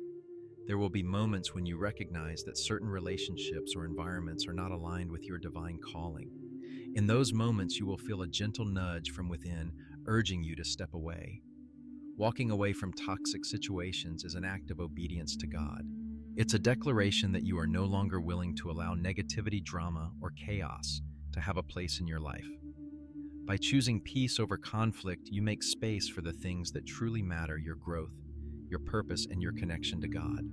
There will be moments when you recognize that certain relationships or environments are not aligned with your divine calling. In those moments, you will feel a gentle nudge from within, urging you to step away. Walking away from toxic situations is an act of obedience to God. It's a declaration that you are no longer willing to allow negativity, drama, or chaos to have a place in your life. By choosing peace over conflict, you make space for the things that truly matter: your growth, your purpose, and your connection to God.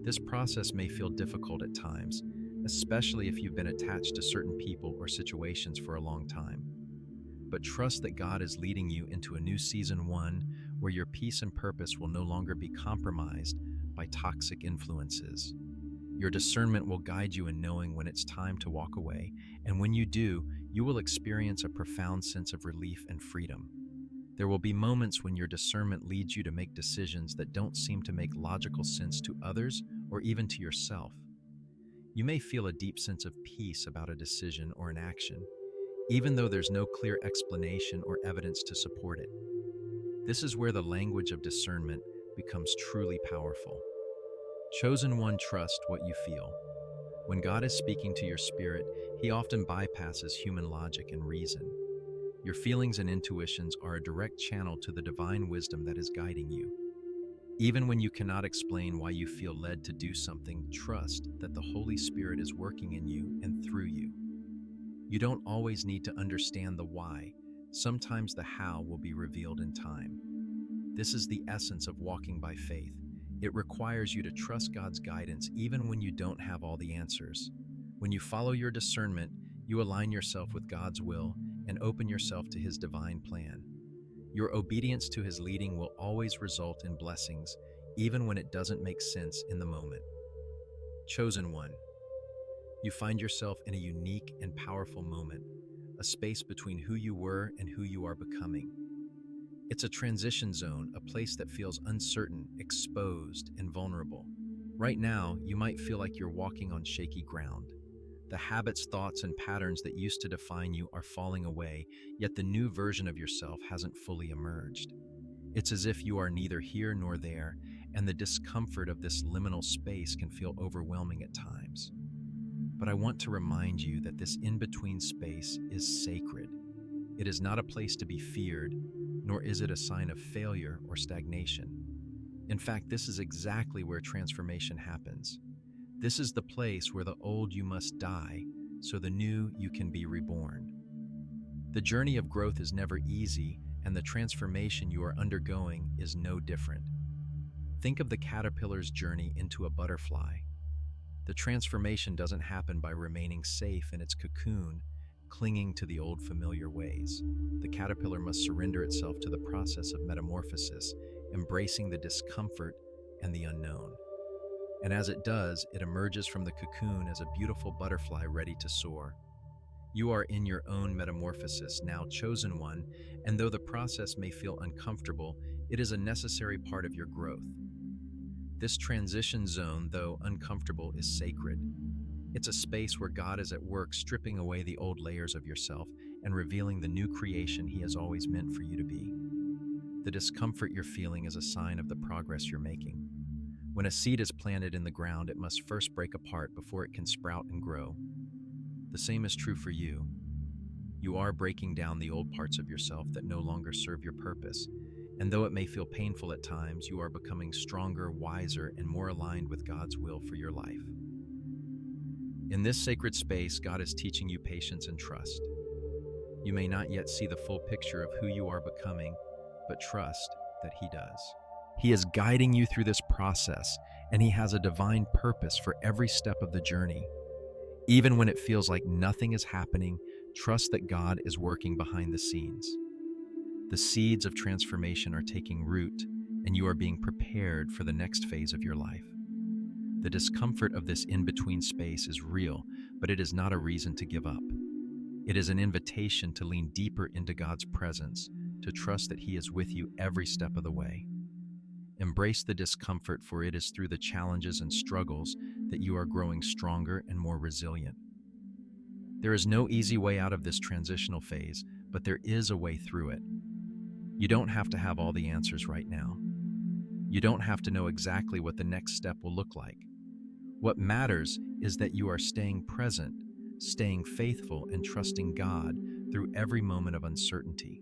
This process may feel difficult at times, especially if you've been attached to certain people or situations for a long time. But trust that God is leading you into a new season, one where your peace and purpose will no longer be compromised by toxic influences. Your discernment will guide you in knowing when it's time to walk away, and when you do, you will experience a profound sense of relief and freedom. There will be moments when your discernment leads you to make decisions that don't seem to make logical sense to others or even to yourself. You may feel a deep sense of peace about a decision or an action, even though there's no clear explanation or evidence to support it. This is where the language of discernment becomes truly powerful. Chosen one, trust what you feel. When God is speaking to your spirit, He often bypasses human logic and reason. Your feelings and intuitions are a direct channel to the divine wisdom that is guiding you. Even when you cannot explain why you feel led to do something, trust that the Holy Spirit is working in you and through you. You don't always need to understand the why. Sometimes the how will be revealed in time. This is the essence of walking by faith. It requires you to trust God's guidance even when you don't have all the answers. When you follow your discernment, you align yourself with God's will and open yourself to His divine plan. Your obedience to His leading will always result in blessings, even when it doesn't make sense in the moment. Chosen one, you find yourself in a unique and powerful moment, a space between who you were and who you are becoming. It's a transition zone, a place that feels uncertain, exposed, and vulnerable. Right now, you might feel like you're walking on shaky ground. The habits, thoughts, and patterns that used to define you are falling away, yet the new version of yourself hasn't fully emerged. It's as if you are neither here nor there, and the discomfort of this liminal space can feel overwhelming at times. But I want to remind you that this in-between space is sacred. It is not a place to be feared, nor is it a sign of failure or stagnation. In fact, this is exactly where transformation happens. This is the place where the old you must die, so the new you can be reborn. The journey of growth is never easy, and the transformation you are undergoing is no different. Think of the caterpillar's journey into a butterfly. The transformation doesn't happen by remaining safe in its cocoon, clinging to the old familiar ways. The caterpillar must surrender itself to the process of metamorphosis, embracing the discomfort and the unknown. And as it does, it emerges from the cocoon as a beautiful butterfly ready to soar. You are in your own metamorphosis, now chosen one, and though the process may feel uncomfortable, it is a necessary part of your growth. This transition zone, though uncomfortable, is sacred. It's a space where God is at work stripping away the old layers of yourself and revealing the new creation He has always meant for you to be. The discomfort you're feeling is a sign of the progress you're making. When a seed is planted in the ground, it must first break apart before it can sprout and grow. The same is true for you. You are breaking down the old parts of yourself that no longer serve your purpose, and though it may feel painful at times, you are becoming stronger, wiser, and more aligned with God's will for your life. In this sacred space, God is teaching you patience and trust. You may not yet see the full picture of who you are becoming, but trust that He does. He is guiding you through this process, and He has a divine purpose for every step of the journey. Even when it feels like nothing is happening, trust that God is working behind the scenes. The seeds of transformation are taking root, and you are being prepared for the next phase of your life. The discomfort of this in-between space is real, but it is not a reason to give up. It is an invitation to lean deeper into God's presence, to trust that He is with you every step of the way. Embrace the discomfort, for it is through the challenges and struggles that you are growing stronger and more resilient. There is no easy way out of this transitional phase, but there is a way through it. You don't have to have all the answers right now. You don't have to know exactly what the next step will look like. What matters is that you are staying present, staying faithful, and trusting God through every moment of uncertainty.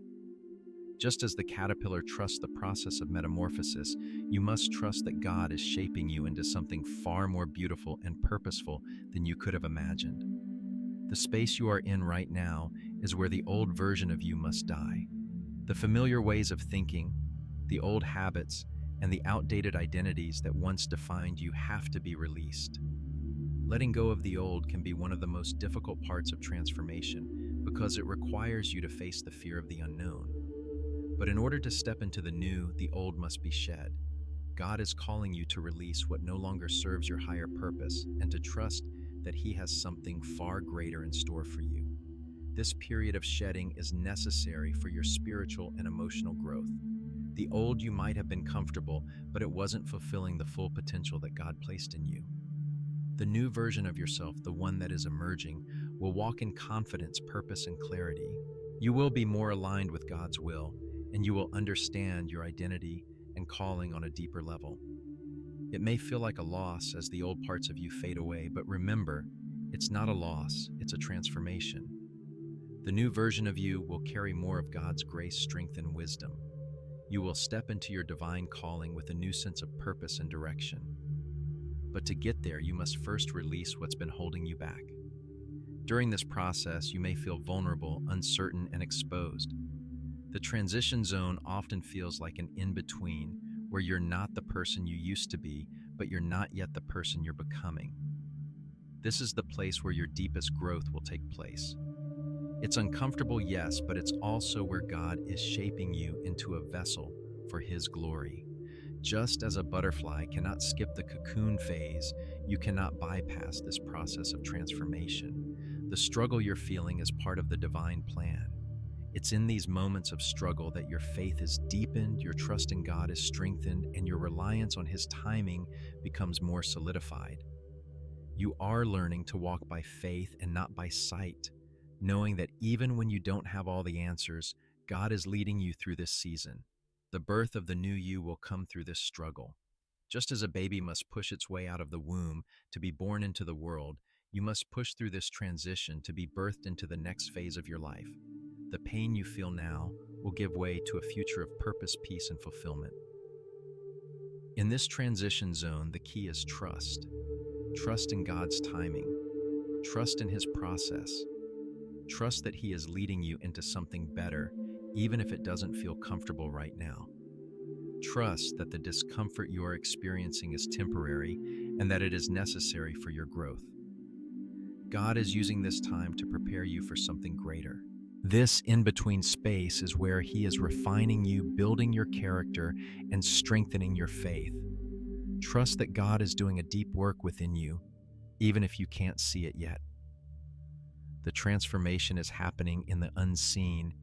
Just as the caterpillar trusts the process of metamorphosis, you must trust that God is shaping you into something far more beautiful and purposeful than you could have imagined. The space you are in right now is where the old version of you must die. The familiar ways of thinking, the old habits, and the outdated identities that once defined you have to be released. Letting go of the old can be one of the most difficult parts of transformation because it requires you to face the fear of the unknown. But in order to step into the new, the old must be shed. God is calling you to release what no longer serves your higher purpose and to trust that He has something far greater in store for you. This period of shedding is necessary for your spiritual and emotional growth. The old you might have been comfortable, but it wasn't fulfilling the full potential that God placed in you. The new version of yourself, the one that is emerging, will walk in confidence, purpose, and clarity. You will be more aligned with God's will, and you will understand your identity and calling on a deeper level. It may feel like a loss as the old parts of you fade away, but remember, it's not a loss, it's a transformation. The new version of you will carry more of God's grace, strength, and wisdom. You will step into your divine calling with a new sense of purpose and direction. But to get there, you must first release what's been holding you back. During this process, you may feel vulnerable, uncertain, and exposed. The transition zone often feels like an in-between, where you're not the person you used to be, but you're not yet the person you're becoming. This is the place where your deepest growth will take place. It's uncomfortable, yes, but it's also where God is shaping you into a vessel for His glory. Just as a butterfly cannot skip the cocoon phase, you cannot bypass this process of transformation. The struggle you're feeling is part of the divine plan. It's in these moments of struggle that your faith is deepened, your trust in God is strengthened, and your reliance on His timing becomes more solidified. You are learning to walk by faith and not by sight, knowing that even when you don't have all the answers, God is leading you through this season. The birth of the new you will come through this struggle. Just as a baby must push its way out of the womb to be born into the world, you must push through this transition to be birthed into the next phase of your life. The pain you feel now will give way to a future of purpose, peace, and fulfillment. In this transition zone, the key is trust. Trust in God's timing. Trust in His process. Trust that He is leading you into something better, even if it doesn't feel comfortable right now. Trust that the discomfort you are experiencing is temporary and that it is necessary for your growth. God is using this time to prepare you for something greater. This in-between space is where He is refining you, building your character, and strengthening your faith. Trust that God is doing a deep work within you, even if you can't see it yet. The transformation is happening in the unseen,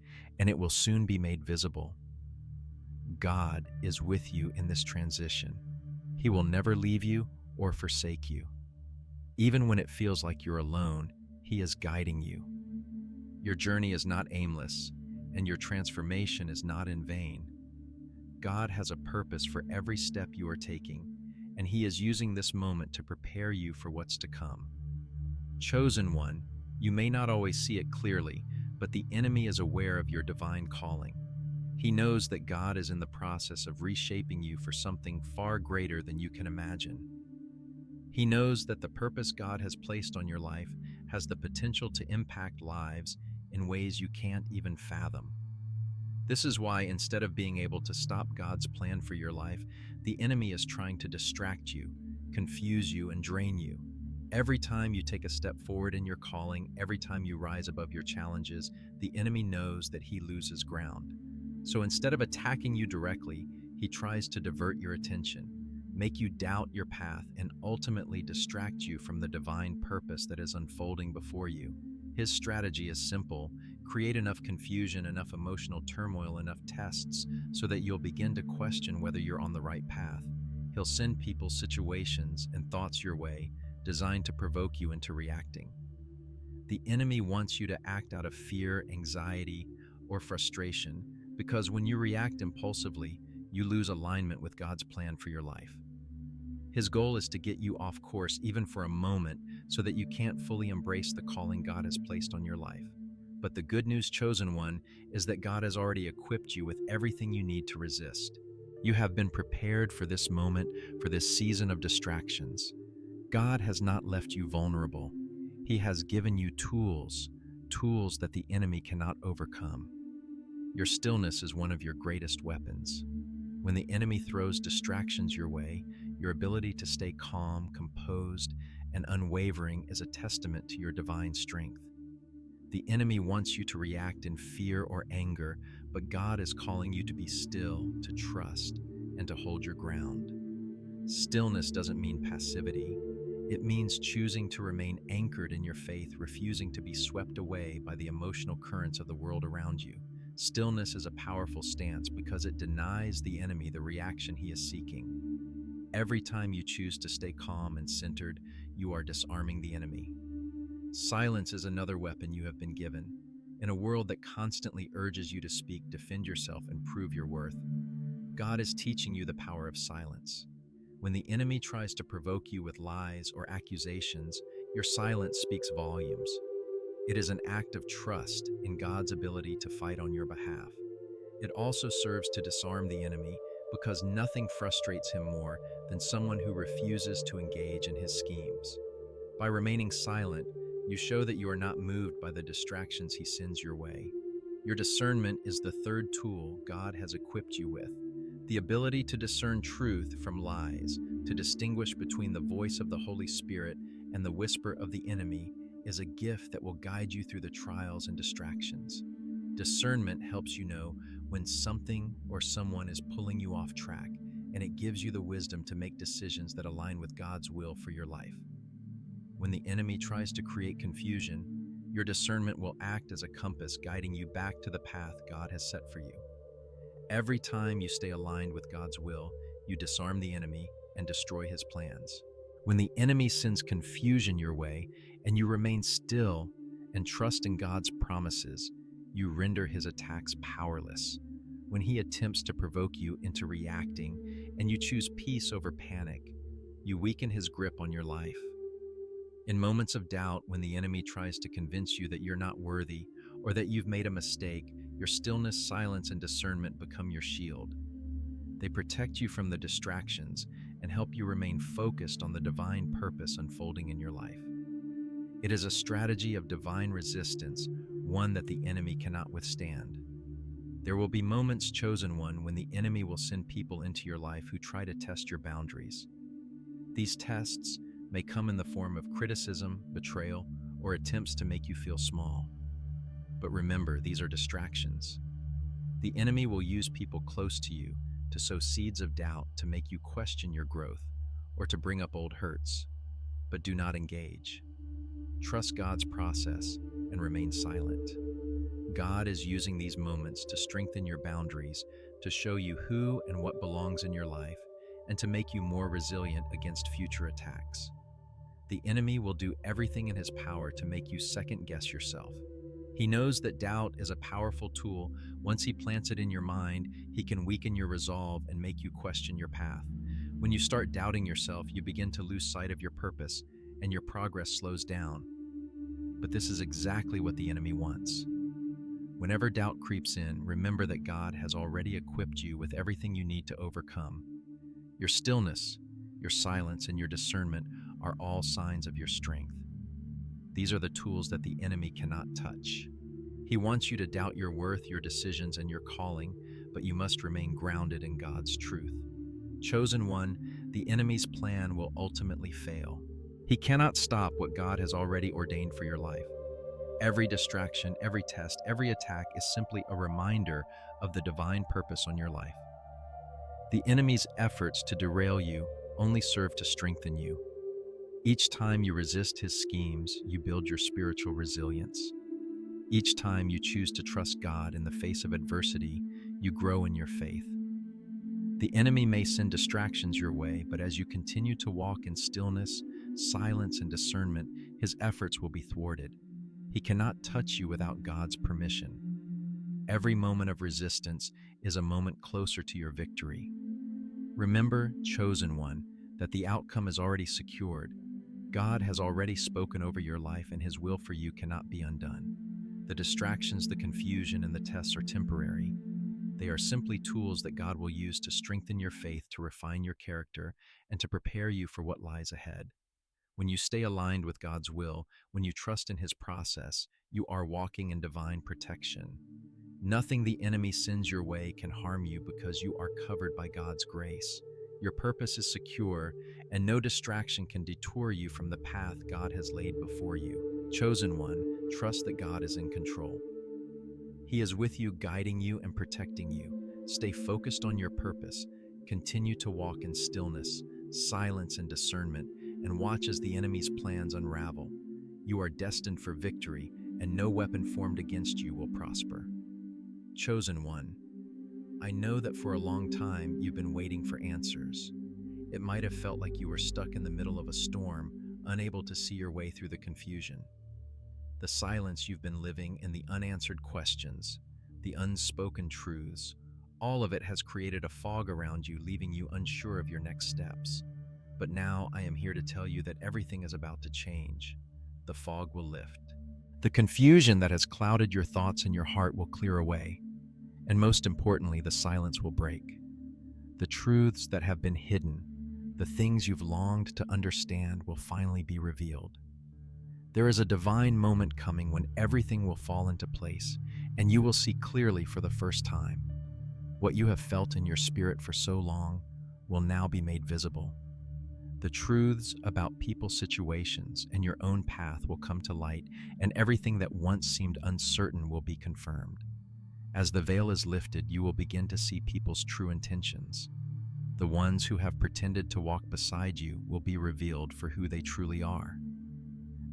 and it will soon be made visible. God is with you in this transition. He will never leave you or forsake you. Even when it feels like you're alone, He is guiding you. Your journey is not aimless, and your transformation is not in vain. God has a purpose for every step you are taking, and He is using this moment to prepare you for what's to come. Chosen one, you may not always see it clearly, but the enemy is aware of your divine calling. He knows that God is in the process of reshaping you for something far greater than you can imagine. He knows that the purpose God has placed on your life has the potential to impact lives in ways you can't even fathom. This is why, instead of being able to stop God's plan for your life, the enemy is trying to distract you, confuse you, and drain you. Every time you take a step forward in your calling, every time you rise above your challenges, the enemy knows that he loses ground. So instead of attacking you directly, he tries to divert your attention, make you doubt your path, and ultimately distract you from the divine purpose that is unfolding before you. His strategy is simple: create enough confusion, enough emotional turmoil, enough tests so that you'll begin to question whether you're on the right path. He'll send people, situations, and thoughts your way, designed to provoke you into reacting. The enemy wants you to act out of fear, anxiety, or frustration, because when you react impulsively, you lose alignment with God's plan for your life. His goal is to get you off course even for a moment so that you can't fully embrace the calling God has placed on your life. But the good news, chosen one, is that God has already equipped you with everything you need to resist. You have been prepared for this moment, for this season of distractions. God has not left you vulnerable. He has given you tools that the enemy cannot overcome. Your stillness is one of your greatest weapons. When the enemy throws distractions your way, your ability to stay calm, composed, and unwavering is a testament to your divine strength. The enemy wants you to react in fear or anger, but God is calling you to be still, to trust, and to hold your ground. Stillness doesn't mean passivity. It means choosing to remain anchored in your faith, refusing to be swept away by the emotional currents of the world around you. Stillness is a powerful stance because it denies the enemy the reaction he is seeking. Every time you choose to stay calm and centered, you are disarming the enemy. Silence is another weapon you have been given. In a world that constantly urges you to speak, defend yourself, and prove your worth, God is teaching you the power of silence. When the enemy tries to provoke you with lies or accusations, your silence speaks volumes. It is an act of trust in God's ability to fight on your behalf. It also serves to disarm the enemy because nothing frustrates him more than someone who refuses to engage in his schemes. By remaining silent, you show that you are not moved by the distractions he sends your way. Your discernment is the third tool God has equipped you with. The ability to discern truth from lies, to distinguish between the voice of the Holy Spirit and the whisper of the enemy, is a gift that will guide you through the trials and distractions. Discernment helps you know when something or someone is pulling you off track, and it gives you the wisdom to make decisions that align with God's will for your life. When the enemy tries to create confusion, your discernment will act as a compass guiding you back to the path God has set for you. Every time you stay aligned with God's will, you disarm the enemy and destroy his plans. When the enemy sends confusion your way and you remain still and trust in God's promises, you render his attacks powerless. When he attempts to provoke you into reacting and you choose peace over panic, you weaken his grip on your life. In moments of doubt, when the enemy tries to convince you that you're not worthy or that you've made a mistake, your stillness, silence, and discernment become your shield. They protect you from the distractions and help you remain focused on the divine purpose unfolding in your life. It is a strategy of divine resistance, one that the enemy cannot withstand. There will be moments, chosen one, when the enemy will send people into your life who try to test your boundaries. These tests may come in the form of criticism, betrayal, or attempts to make you feel small. But remember, these are distractions. The enemy will use people close to you to sow seeds of doubt, to make you question your growth, or to bring up old hurts. But do not engage. Trust God's process and remain silent. God is using these moments to strengthen your boundaries, to show you who and what belongs in your life, and to make you more resilient against future attacks. The enemy will do everything in his power to make you second-guess yourself. He knows that doubt is a powerful tool. Once he plants it in your mind, he can weaken your resolve and make you question your path. When you start doubting yourself, you begin to lose sight of your purpose, and your progress slows down. But this is exactly what the enemy wants. Whenever doubt creeps in, remember that God has already equipped you with everything you need to overcome. Your stillness, your silence, and your discernment are all signs of your strength. These are the tools that the enemy cannot touch. He wants you to doubt your worth, your decisions, and your calling, but you must remain grounded in God's truth. Chosen one, the enemy's plan will ultimately fail. He cannot stop what God has already ordained for your life. Every distraction, every test, every attack is simply a reminder of the divine purpose on your life. The enemy's efforts to derail you only serve to strengthen you. Each time you resist his schemes, you build your spiritual resilience. Each time you choose to trust God in the face of adversity, you grow in your faith. The enemy may send distractions your way, but as you continue to walk in stillness, silence, and discernment, his efforts will be thwarted. He cannot touch you without God's permission. Every moment of resistance is a moment closer to your victory. Remember, chosen one, that the outcome is already secured. God has already spoken over your life, and his will for you cannot be undone. The distractions, the confusion, and the tests are temporary. They are simply tools that God will use to strengthen your faith, to refine your character, and to prepare you for what lies ahead. When you stay aligned with God's will, when you trust in his process, you are walking in divine protection. Nothing the enemy sends your way can harm you because you are covered by God's grace. Your purpose is secure, and no distraction can detour you from the path God has laid before you. Chosen one, trust that God is in control. He is with you, guiding you and protecting you. Stay focused on your purpose. Continue to walk in stillness, silence, and discernment, and watch as the enemy's plans unravel. You are destined for victory, and no weapon formed against you will prosper. Chosen one, I know that for a long time you've been waiting for answers. It might have felt like you were stuck in the middle of a storm, unable to see your way through the confusion. The silence you've been living and the unanswered questions, the unspoken truths, all of it has created a fog around you, leaving you unsure of your next steps. But now I am here to tell you that everything is about to change. The fog will lift. The confusion that has clouded your thoughts and your heart will clear away. And most importantly, the silence will break. The truths that have been hidden, the things you've longed to understand, will finally be revealed. There is a divine moment coming when everything will fall into place and you will see clearly for the first time. What you have felt in your spirit for so long will now be made visible. The truths about people's situations and your own path will come to light, and everything that once seemed uncertain will be confirmed. As the veil is lifted, you will begin to see people's true intentions. The ones who have pretended to walk beside you will be revealed for who they truly are.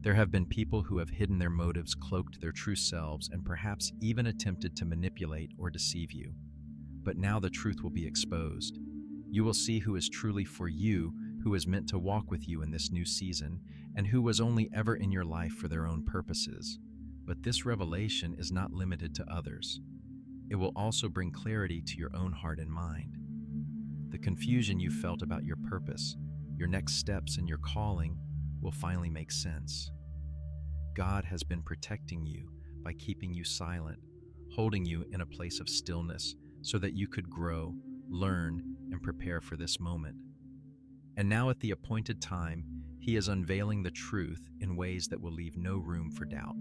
There have been people who have hidden their motives, cloaked their true selves, and perhaps even attempted to manipulate or deceive you. But now the truth will be exposed. You will see who is truly for you, who is meant to walk with you in this new season, and who was only ever in your life for their own purposes. But this revelation is not limited to others. It will also bring clarity to your own heart and mind. The confusion you felt about your purpose, your next steps, and your calling will finally make sense. God has been protecting you by keeping you silent, holding you in a place of stillness so that you could grow, learn, and prepare for this moment. And now at the appointed time, He is unveiling the truth in ways that will leave no room for doubt.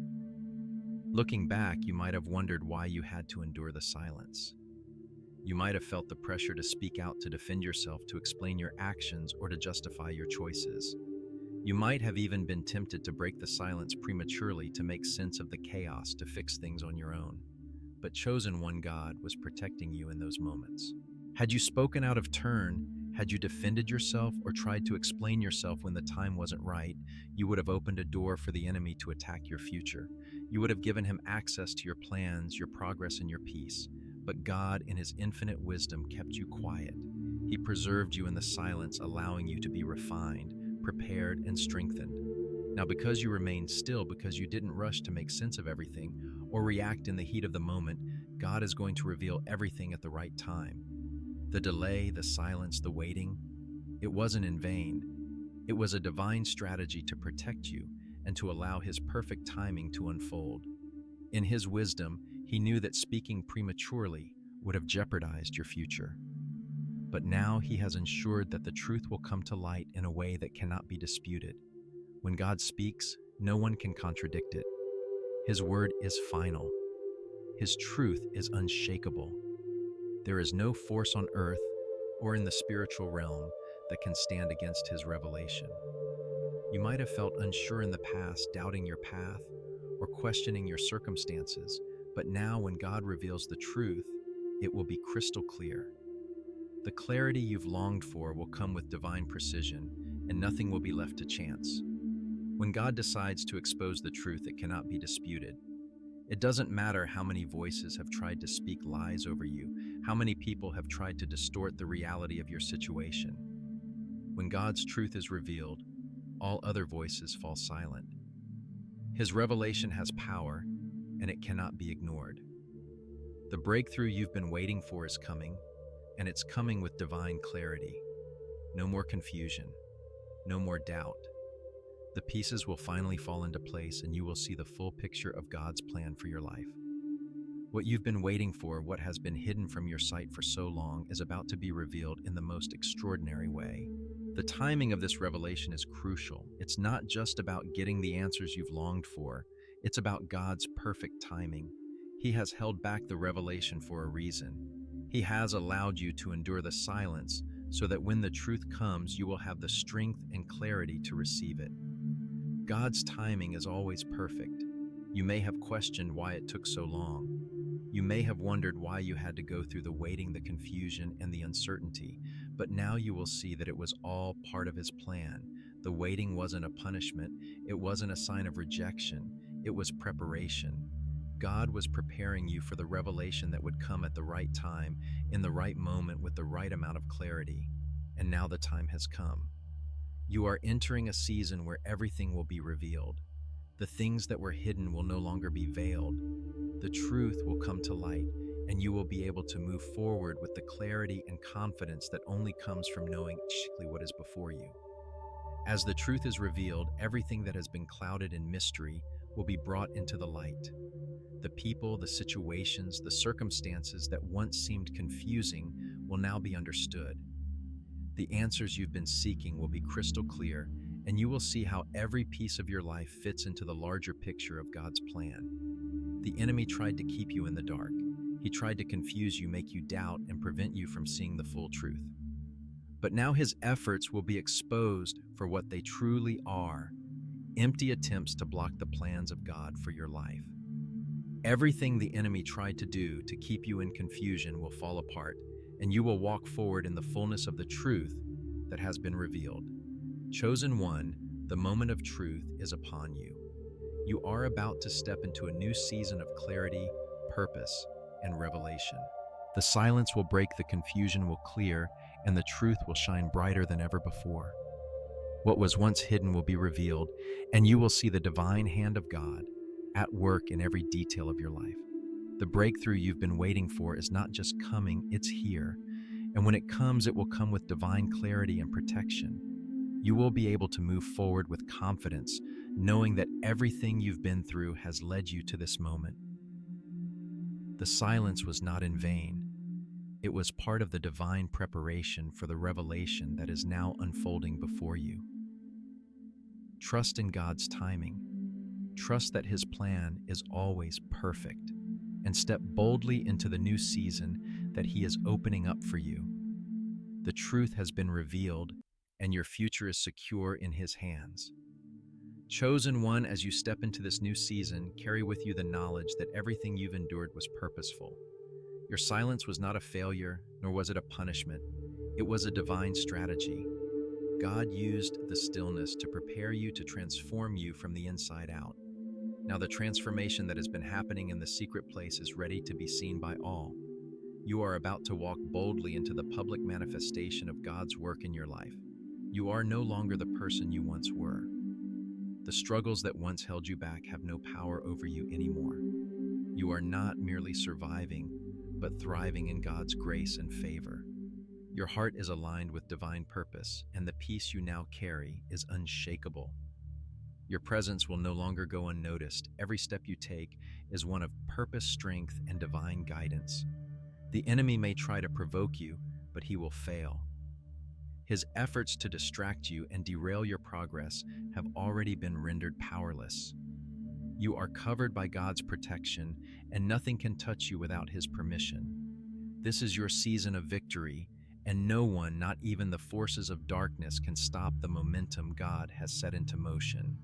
Looking back, you might have wondered why you had to endure the silence. You might have felt the pressure to speak out, to defend yourself, to explain your actions, or to justify your choices. You might have even been tempted to break the silence prematurely, to make sense of the chaos, to fix things on your own. But chosen one, God was protecting you in those moments. Had you spoken out of turn, had you defended yourself or tried to explain yourself when the time wasn't right, you would have opened a door for the enemy to attack your future. You would have given him access to your plans, your progress, and your peace. But God, in His infinite wisdom, kept you quiet. He preserved you in the silence, allowing you to be refined, prepared, and strengthened. Now, because you remained still, because you didn't rush to make sense of everything or react in the heat of the moment, God is going to reveal everything at the right time. The delay, the silence, the waiting, it wasn't in vain. It was a divine strategy to protect you and to allow His perfect timing to unfold. In His wisdom, He knew that speaking prematurely would have jeopardized your future. But now He has ensured that the truth will come to light in a way that cannot be disputed. When God speaks, no one can contradict it. His word is final. His truth is unshakable. There is no force on earth or in the spiritual realm that can stand against His revelation. You might have felt unsure in the past, doubting your path or questioning your circumstances, but now when God reveals the truth, it will be crystal clear. The clarity you've longed for will come with divine precision, and nothing will be left to chance. When God decides to expose the truth, it cannot be disputed. It doesn't matter how many voices have tried to speak lies over you, how many people have tried to distort the reality of your situation. When God's truth is revealed, all other voices fall silent. His revelation has power, and it cannot be ignored. The breakthrough you've been waiting for is coming, and it's coming with divine clarity. No more confusion, no more doubt. The pieces will finally fall into place, and you will see the full picture of God's plan for your life. What you've been waiting for, what has been hidden from your sight for so long, is about to be revealed in the most extraordinary way. The timing of this revelation is crucial. It's not just about getting the answers you've longed for. It's about God's perfect timing. He has held back the revelation for a reason. He has allowed you to endure the silence so that when the truth comes, you will have the strength and clarity to receive it. God's timing is always perfect. You may have questioned why it took so long. You may have wondered why you had to go through the waiting, the confusion, and the uncertainty, but now you will see that it was all part of His plan. The waiting wasn't a punishment. It wasn't a sign of rejection. It was preparation. God was preparing you for the revelation that would come at the right time, in the right moment, with the right amount of clarity. And now the time has come. You are entering a season where everything will be revealed. The things that were hidden will no longer be veiled. The truth will come to light, and you will be able to move forward with the clarity and confidence that only comes from knowing exactly what is before you. As the truth is revealed, everything that has been clouded in mystery will be brought into the light. The people, the situations, the circumstances that once seemed confusing will now be understood. The answers you've been seeking will be crystal clear, and you will see how every piece of your life fits into the larger picture of God's plan. The enemy tried to keep you in the dark. He tried to confuse you, make you doubt, and prevent you from seeing the full truth. But now his efforts will be exposed for what they truly are: empty attempts to block the plans of God for your life. Everything the enemy tried to do to keep you in confusion will fall apart, and you will walk forward in the fullness of the truth that has been revealed. Chosen one, the moment of truth is upon you. You are about to step into a new season of clarity, purpose, and revelation. The silence will break, the confusion will clear, and the truth will shine brighter than ever before. What was once hidden will be revealed, and you will see the divine hand of God at work in every detail of your life. The breakthrough you've been waiting for is not just coming, it's here. And when it comes, it will come with divine clarity and protection. You will be able to move forward with confidence, knowing that everything you've been through has led you to this moment. The silence was not in vain. It was part of the divine preparation for the revelation that is now unfolding before you. Trust in God's timing. Trust that His plan is always perfect, and step boldly into the new season that He is opening up for you. The truth has been revealed, and your future is secure in His hands. Chosen one, as you step into this new season, carry with you the knowledge that everything you've endured was purposeful. Your silence was not a failure, nor was it a punishment. It was a divine strategy. God used the stillness to prepare you, to transform you from the inside out. Now the transformation that has been happening in the secret place is ready to be seen by all. You are about to walk boldly into the public manifestation of God's work in your life. You are no longer the person you once were. The struggles that once held you back have no power over you anymore. You are not merely surviving, but thriving in God's grace and favor. Your heart is aligned with divine purpose, and the peace you now carry is unshakable. Your presence will no longer go unnoticed. Every step you take is one of purpose, strength, and divine guidance. The enemy may try to provoke you, but he will fail. His efforts to distract you and derail your progress have already been rendered powerless. You are covered by God's protection, and nothing can touch you without His permission. This is your season of victory, and no one, not even the forces of darkness, can stop the momentum God has set into motion.